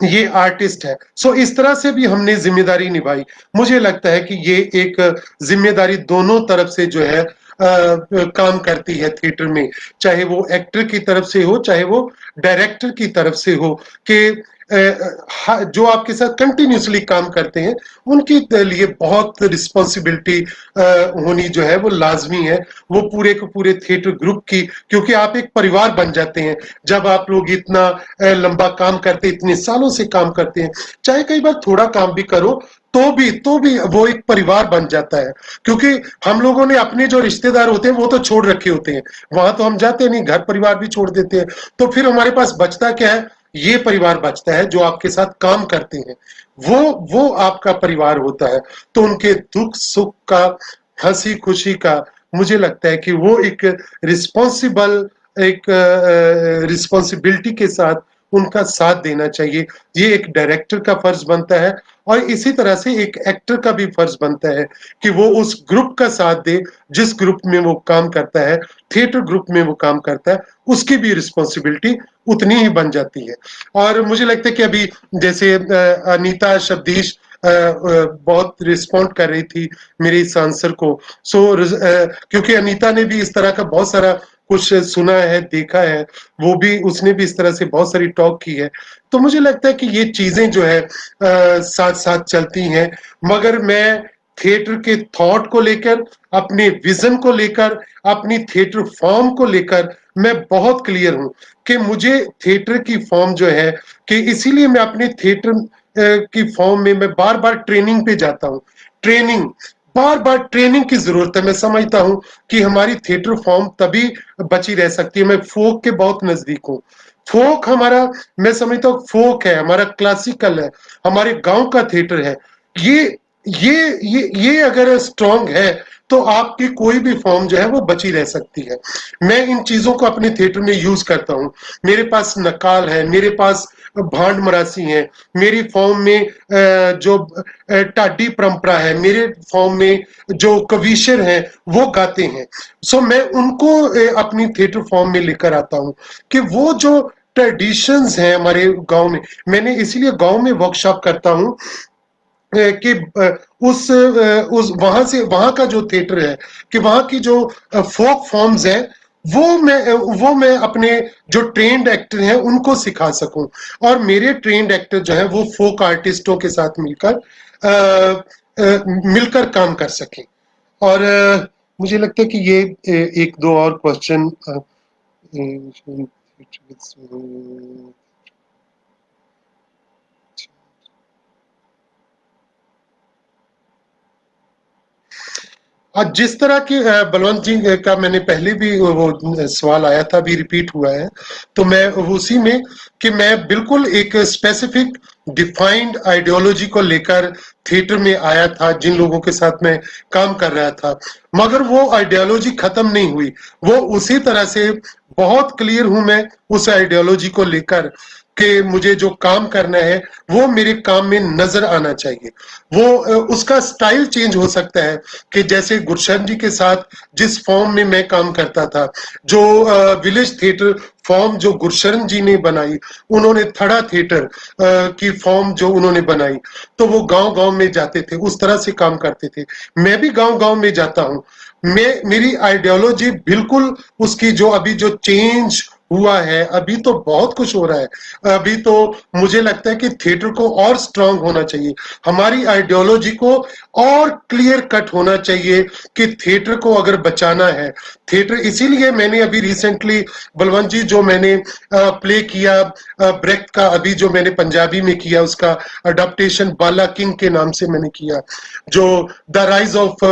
ये आर्टिस्ट है। सो इस तरह से भी हमने जिम्मेदारी निभाई। मुझे लगता है कि ये एक जिम्मेदारी दोनों तरफ से जो है काम करती है थिएटर में, चाहे वो एक्टर की तरफ से हो, चाहे वो डायरेक्टर की तरफ से हो, कि जो आपके साथ कंटिन्यूसली काम करते हैं उनके लिए बहुत रिस्पॉन्सिबिलिटी होनी जो है वो लाजमी है, वो पूरे को पूरे थिएटर ग्रुप की, क्योंकि आप एक परिवार बन जाते हैं जब आप लोग इतना लंबा काम करते, इतने सालों से काम करते हैं, चाहे कई बार थोड़ा काम भी करो तो भी वो एक परिवार बन जाता है। क्योंकि हम लोगों ने अपने जो रिश्तेदार होते हैं वो तो छोड़ रखे होते हैं, वहां तो हम जाते नहीं, घर परिवार भी छोड़ देते हैं, तो फिर हमारे पास बचता क्या है, ये परिवार बचता है जो आपके साथ काम करते हैं, वो आपका परिवार होता है। तो उनके दुख सुख का, हंसी खुशी का, मुझे लगता है कि वो एक रिस्पॉन्सिबिलिटी के साथ उनका साथ देना चाहिए। ये एक डायरेक्टर का फर्ज बनता है और इसी तरह से एक एक्टर का भी फर्ज बनता है कि वो उस ग्रुप का साथ दे जिस ग्रुप में वो काम करता है, थिएटर ग्रुप में वो काम करता है, उसकी भी रिस्पॉन्सिबिलिटी उतनी ही बन जाती है। और मुझे लगता है कि अभी जैसे अनीता शब्दीश बहुत रिस्पॉन्ड कर रही थी मेरे इस आंसर को। क्योंकि अनीता ने भी इस तरह का बहुत सारा कुछ सुना है, देखा है, वो भी, उसने भी इस तरह से बहुत सारी टॉक की है। तो मुझे लगता है कि ये चीजें जो है साथ साथ चलती हैं। मगर मैं थिएटर के थॉट को लेकर, अपने विजन को लेकर, अपनी थिएटर फॉर्म को लेकर मैं बहुत क्लियर हूं कि मुझे थिएटर की फॉर्म जो है, कि इसीलिए मैं अपने थिएटर की फॉर्म में मैं बार बार ट्रेनिंग पे जाता हूं। ट्रेनिंग, बार बार ट्रेनिंग की जरूरत है। मैं समझता हूं कि हमारी थिएटर फॉर्म तभी बची रह सकती है। मैं फोक के बहुत नजदीक हूँ। फोक हमारा, मैं समझता हूँ फोक है हमारा, क्लासिकल है, हमारे गांव का थिएटर है। ये ये अगर स्ट्रांग है तो आपकी कोई भी फॉर्म जो है वो बची रह सकती है। मैं इन चीजों को अपने थिएटर में यूज करता हूँ। मेरे पास नकाल है, मेरे पास भांड मरासी है, मेरी फॉर्म में जो टाडी परंपरा है, मेरे फॉर्म में जो कविशर हैं वो गाते हैं। सो मैं उनको अपनी थिएटर फॉर्म में लेकर आता हूँ कि वो जो ट्रेडिशंस हैं हमारे गांव में, मैंने इसीलिए गांव में वर्कशॉप करता हूँ कि उस वहां का जो थिएटर है, कि वहां की जो फोक फॉर्म्स है, वो मैं अपने जो ट्रेन्ड एक्टर हैं उनको सिखा सकूं, और मेरे ट्रेन्ड एक्टर जो है वो फोक आर्टिस्टों के साथ मिलकर काम कर सकें। और मुझे लगता है कि ये एक दो और क्वेश्चन आज जिस तरह की बलवंत जी का मैंने पहले भी वो सवाल आया था, अभी रिपीट हुआ है, तो मैं उसी में, कि मैं बिल्कुल एक स्पेसिफिक डिफाइंड आइडियोलॉजी को लेकर थिएटर में आया था, जिन लोगों के साथ मैं काम कर रहा था, मगर वो आइडियोलॉजी खत्म नहीं हुई। वो उसी तरह से बहुत क्लियर हूं मैं उस आइडियोलॉजी को लेकर कि मुझे जो काम करना है वो मेरे काम में नजर आना चाहिए। वो उसका स्टाइल चेंज हो सकता है, कि जैसे गुरशरण जी के साथ जिस फॉर्म में मैं काम करता था, जो विलेज थिएटर फॉर्म जो गुरशरण जी ने बनाई, उन्होंने थड़ा थिएटर की फॉर्म जो उन्होंने बनाई, तो वो गांव गांव में जाते थे, उस तरह से काम करते थे। मैं भी गांव गांव में जाता हूं। मेरी आइडियोलॉजी बिल्कुल उसकी जो अभी जो चेंज हुआ है, अभी तो बहुत कुछ हो रहा है। अभी तो मुझे लगता है कि थिएटर को और स्ट्रांग होना चाहिए, हमारी आइडियोलॉजी को और क्लियर कट होना चाहिए कि थिएटर को अगर बचाना है, थिएटर, इसीलिए मैंने अभी रिसेंटली बलवंत जी जो मैंने प्ले किया ब्रेक्ट का, अभी जो मैंने पंजाबी में किया, उसका अडेप्टेशन बाला किंग के नाम से मैंने किया, जो the rise of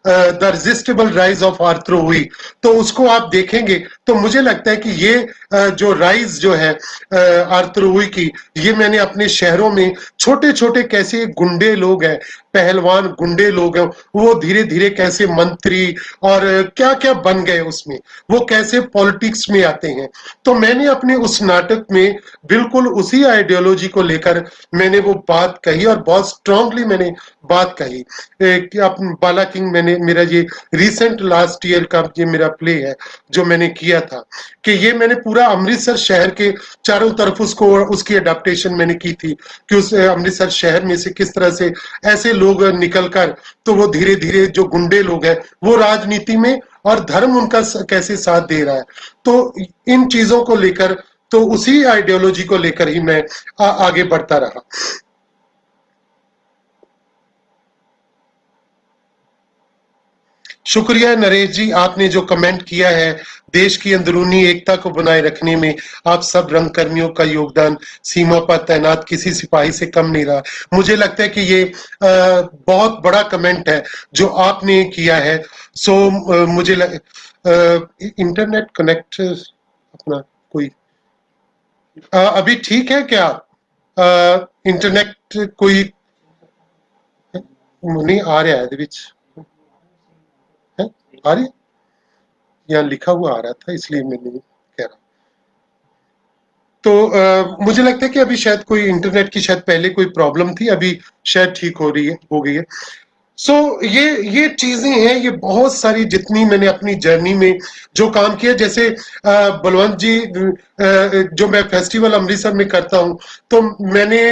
the resistible rise of Arturo हुई, तो उसको आप देखेंगे तो मुझे लगता है कि ये जो राइज जो है आर्थरो हुई की, ये मैंने अपने शहरों में छोटे छोटे कैसे गुंडे लोग हैं, पहलवान गुंडे लोग हैं, वो धीरे धीरे कैसे मंत्री और क्या क्या बन गए, उसमें वो कैसे पॉलिटिक्स में आते हैं। तो मैंने अपने उस नाटक में बिल्कुल उसी आइडियोलॉजी को लेकर मैंने वो बात कही, और बहुत स्ट्रांगली मैंने बात कही कि बाला किंग, मैंने मेरा ये रिसेंट लास्ट ईयर का ये मेरा प्ले है जो मैंने किया था, कि ये मैंने पूरा अमृतसर शहर के चारों तरफ उसको, उसकी अडेप्टेशन मैंने की थी, कि उस अमृतसर शहर में से किस तरह से ऐसे लोग निकलकर, तो वो धीरे धीरे जो गुंडे लोग हैं वो राजनीति में, और धर्म उनका कैसे साथ दे रहा है। तो इन चीजों को लेकर, तो उसी आइडियोलॉजी को लेकर ही मैं आगे बढ़ता रहा। शुक्रिया नरेश जी, आपने जो कमेंट किया है, देश की अंदरूनी एकता को बनाए रखने में आप सब रंगकर्मियों का योगदान सीमा पर तैनात किसी सिपाही से कम नहीं रहा। मुझे लगता है कि ये बहुत बड़ा कमेंट है जो आपने किया है। सो मुझे इंटरनेट कनेक्ट अपना कोई अभी ठीक है क्या? इंटरनेट कोई नहीं आ रहा है आ रही, यहाँ लिखा हुआ आ रहा था, इसलिए मैं नहीं कह रहा। तो मुझे लगता है कि अभी शायद कोई इंटरनेट की शायद पहले कोई प्रॉब्लम थी, अभी शायद ठीक हो गई है। सो ये चीजें हैं, ये बहुत सारी जितनी मैंने अपनी जर्नी में जो काम किया, जैसे बलवंत जी जो मैं फेस्टिवल अमृतसर में करता हूँ, तो मैंने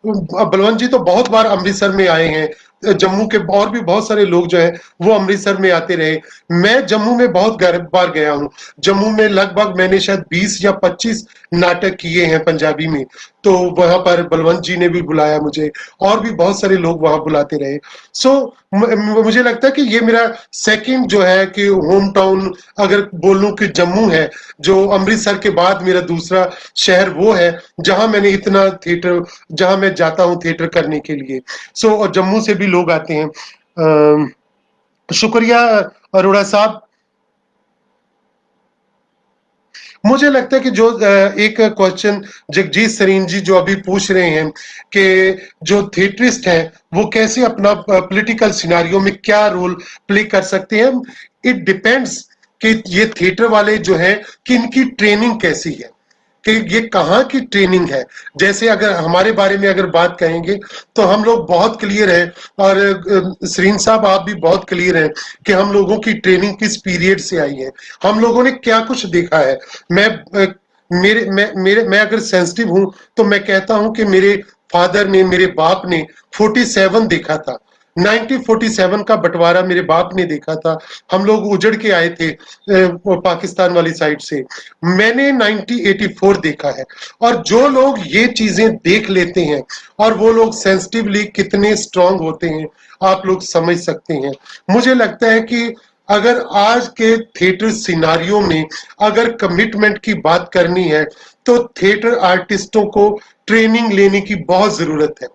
बलवंत जी तो बहुत बार अमृतसर में आए हैं, जम्मू के और भी बहुत सारे लोग जो है वो अमृतसर में आते रहे। मैं जम्मू में बहुत बार गया हूँ। जम्मू में लगभग मैंने शायद 20 या 25 नाटक किए हैं पंजाबी में, तो वहां पर बलवंत जी ने भी बुलाया मुझे, और भी बहुत सारे लोग वहां बुलाते रहे। सो मुझे लगता है कि ये मेरा सेकंड जो है कि होम टाउन अगर बोलूं कि जम्मू है, जो अमृतसर के बाद मेरा दूसरा शहर वो है जहां मैंने इतना थिएटर, जहां मैं जाता हूं थिएटर करने के लिए। सो और जम्मू से भी लोग आते हैं। शुक्रिया अरोड़ा साहब। मुझे लगता है कि जो एक क्वेश्चन जगजीत सरीन जी जो अभी पूछ रहे हैं कि जो थिएटरिस्ट हैं वो कैसे अपना पॉलिटिकल सिनारियो में क्या रोल प्ले कर सकते हैं, इट डिपेंड्स कि ये थिएटर वाले जो हैं कि इनकी ट्रेनिंग कैसी है, कि ये कहाँ की ट्रेनिंग है। जैसे अगर हमारे बारे में अगर बात कहेंगे तो हम लोग बहुत क्लियर है, और सरीन साहब आप भी बहुत क्लियर हैं कि हम लोगों की ट्रेनिंग किस पीरियड से आई है, हम लोगों ने क्या कुछ देखा है। मैं मैं अगर सेंसिटिव हूं तो मैं कहता हूं कि मेरे फादर ने, मेरे बाप ने 47 देखा था। 1947 का बंटवारा मेरे बाप ने देखा था। हम लोग उजड़ के आए थे पाकिस्तान वाली साइड से। मैंने 1984 देखा है। और जो लोग ये चीजें देख लेते हैं और वो लोग सेंसिटिवली कितने स्ट्रांग होते हैं आप लोग समझ सकते हैं। मुझे लगता है कि अगर आज के थिएटर सिनारियों में अगर कमिटमेंट की बात करनी है तो थिएटर आर्टिस्टों को ट्रेनिंग लेने की बहुत जरूरत है,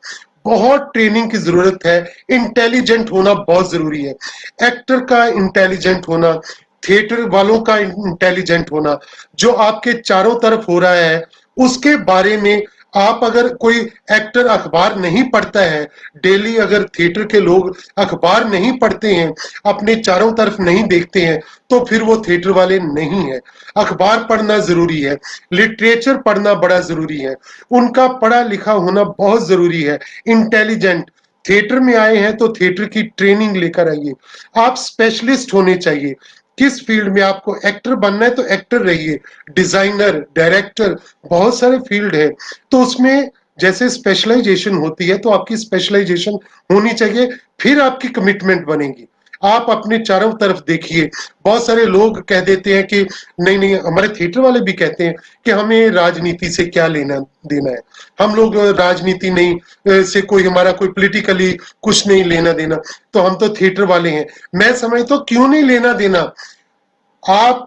बहुत ट्रेनिंग की जरूरत है। इंटेलिजेंट होना बहुत जरूरी है, एक्टर का इंटेलिजेंट होना, थिएटर वालों का इंटेलिजेंट होना। जो आपके चारों तरफ हो रहा है उसके बारे में, आप अगर कोई एक्टर अखबार नहीं पढ़ता है, डेली अगर थिएटर के लोग अखबार नहीं पढ़ते हैं, अपने चारों तरफ नहीं देखते हैं, तो फिर वो थिएटर वाले नहीं है। अखबार पढ़ना जरूरी है, लिटरेचर पढ़ना बड़ा जरूरी है, उनका पढ़ा लिखा होना बहुत जरूरी है, इंटेलिजेंट। थिएटर में आए हैं तो थिएटर की ट्रेनिंग लेकर आइए। आप स्पेशलिस्ट होने चाहिए। किस फील्ड में आपको एक्टर बनना है तो एक्टर रहिए, डिजाइनर, डायरेक्टर, बहुत सारे फील्ड है, तो उसमें जैसे स्पेशलाइजेशन होती है तो आपकी स्पेशलाइजेशन होनी चाहिए, फिर आपकी कमिटमेंट बनेगी। आप अपने चारों तरफ देखिए, बहुत सारे लोग कह देते हैं कि नहीं नहीं, हमारे थिएटर वाले भी कहते हैं कि हमें राजनीति से क्या लेना देना है, हम लोग राजनीति नहीं से कोई हमारा कोई पॉलिटिकली कुछ नहीं लेना देना, तो हम तो थिएटर वाले हैं। मैं समझता हूं क्यों नहीं लेना देना। आप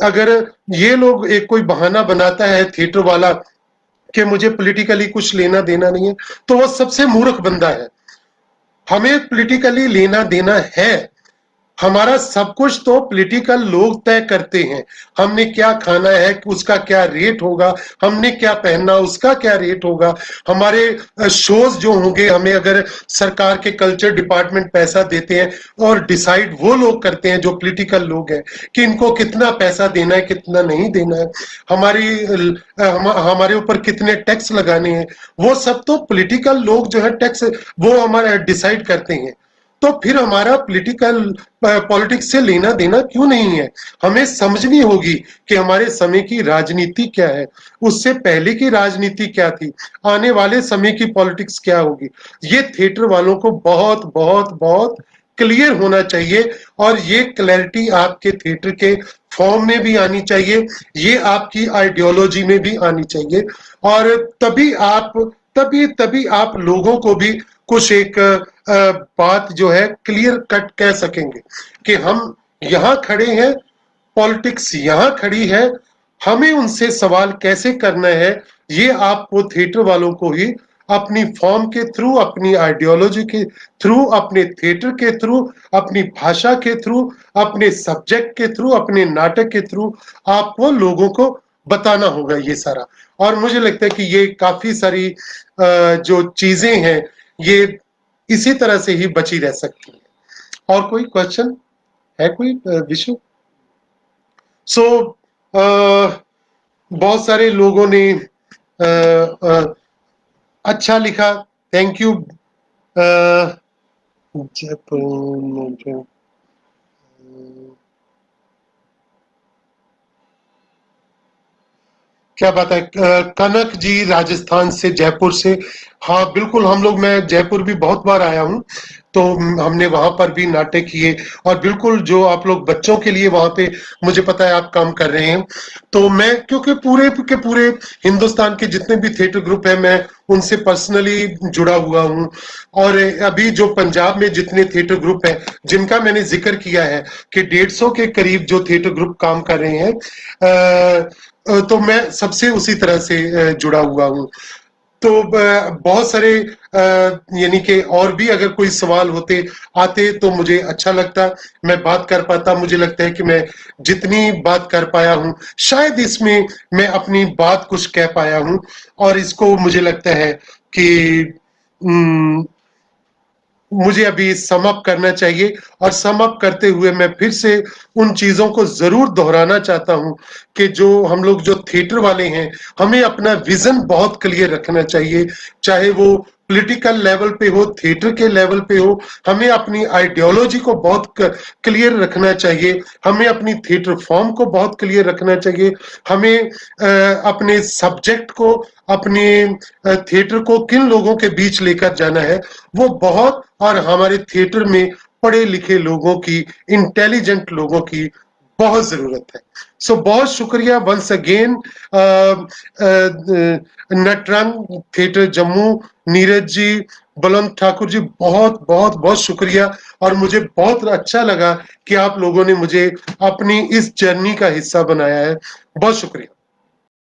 अगर ये लोग एक कोई बहाना बनाता है थिएटर वाला कि मुझे पॉलिटिकली कुछ लेना देना नहीं है, तो वो सबसे मूर्ख बंदा है। हमें पॉलिटिकली लेना देना है, हमारा सब कुछ तो पॉलिटिकल लोग तय करते हैं। हमने क्या खाना है उसका क्या रेट होगा, हमने क्या पहनना उसका क्या रेट होगा, हमारे शोज जो होंगे, हमें अगर सरकार के कल्चर डिपार्टमेंट पैसा देते हैं और डिसाइड वो लोग करते हैं जो पॉलिटिकल लोग हैं कि इनको कितना पैसा देना है कितना नहीं देना है, हमारे ऊपर कितने टैक्स लगाने हैं, वो सब तो पॉलिटिकल लोग जो है टैक्स वो हमारे डिसाइड करते हैं। तो फिर हमारा पॉलिटिक्स से लेना देना क्यों नहीं है। हमें समझनी होगी कि हमारे समय की राजनीति क्या है, उससे पहले की राजनीति क्या थी, आने वाले समय की पॉलिटिक्स क्या होगी। ये थिएटर वालों को बहुत बहुत बहुत क्लियर होना चाहिए, और ये क्लैरिटी आपके थिएटर के फॉर्म में भी आनी चाहिए, ये आपकी आइडियोलॉजी में भी आनी चाहिए। और तभी तभी आप लोगों को भी कुछ एक बात जो है क्लियर कट कह सकेंगे कि हम यहाँ खड़े हैं, पॉलिटिक्स यहाँ खड़ी है, हमें उनसे सवाल कैसे करना है। ये आपको थिएटर वालों को ही अपनी फॉर्म के थ्रू, अपनी आइडियोलॉजी के थ्रू, अपने थिएटर के थ्रू, अपनी भाषा के थ्रू, अपने सब्जेक्ट के थ्रू, अपने नाटक के थ्रू आपको लोगों को बताना होगा ये सारा। और मुझे लगता है कि ये काफी सारी जो चीजें हैं ये इसी तरह से ही बची रह सकती है। और कोई क्वेश्चन है, कोई विषय? सो बहुत सारे लोगों ने अच्छा लिखा, थैंक यू। क्या बात है, कनक जी राजस्थान से, जयपुर से, हाँ, बिल्कुल हम लोग मैं जयपुर भी बहुत बार आया हूँ, तो हमने वहाँ पर भी नाटक किए और बिल्कुल जो आप लोग बच्चों के लिए वहाँ पे मुझे पता है आप काम कर रहे हैं, तो मैं क्योंकि पूरे के पूरे हिंदुस्तान के जितने भी थिएटर ग्रुप हैं मैं उनसे पर्सनली जुड़ा हुआ हूँ। और अभी जो पंजाब में जितने थिएटर ग्रुप हैं जिनका मैंने जिक्र किया है कि 150 के करीब जो थिएटर ग्रुप काम कर रहे हैं, तो मैं सबसे उसी तरह से जुड़ा हुआ हूँ। तो बहुत सारे यानी कि और भी अगर कोई सवाल होते आते तो मुझे अच्छा लगता, मैं बात कर पाता। मुझे लगता है कि मैं जितनी बात कर पाया हूँ शायद इसमें मैं अपनी बात कुछ कह पाया हूँ, और इसको मुझे लगता है कि मुझे अभी सम अप करना चाहिए। और सम अप करते हुए मैं फिर से उन चीजों को जरूर दोहराना चाहता हूं कि जो हम लोग जो थिएटर वाले हैं हमें अपना विजन बहुत क्लियर रखना चाहिए, चाहे वो पॉलिटिकल लेवल पे हो, थिएटर के लेवल पे हो। हमें अपनी आइडियोलॉजी को बहुत क्लियर रखना चाहिए, हमें अपनी थिएटर फॉर्म को बहुत क्लियर रखना चाहिए, हमें अपने सब्जेक्ट को, अपने थिएटर को किन लोगों के बीच लेकर जाना है वो बहुत, और हमारे थिएटर में पढ़े लिखे लोगों की, इंटेलिजेंट लोगों की बहुत जरूरत है। सो बहुत शुक्रिया once again Natrang theatre Jammu, Neeraj ji, Balwant Thakur ji, बहुत बहुत बहुत शुक्रिया। और मुझे बहुत अच्छा लगा कि आप लोगों ने मुझे अपनी इस जर्नी का हिस्सा बनाया है। बहुत शुक्रिया।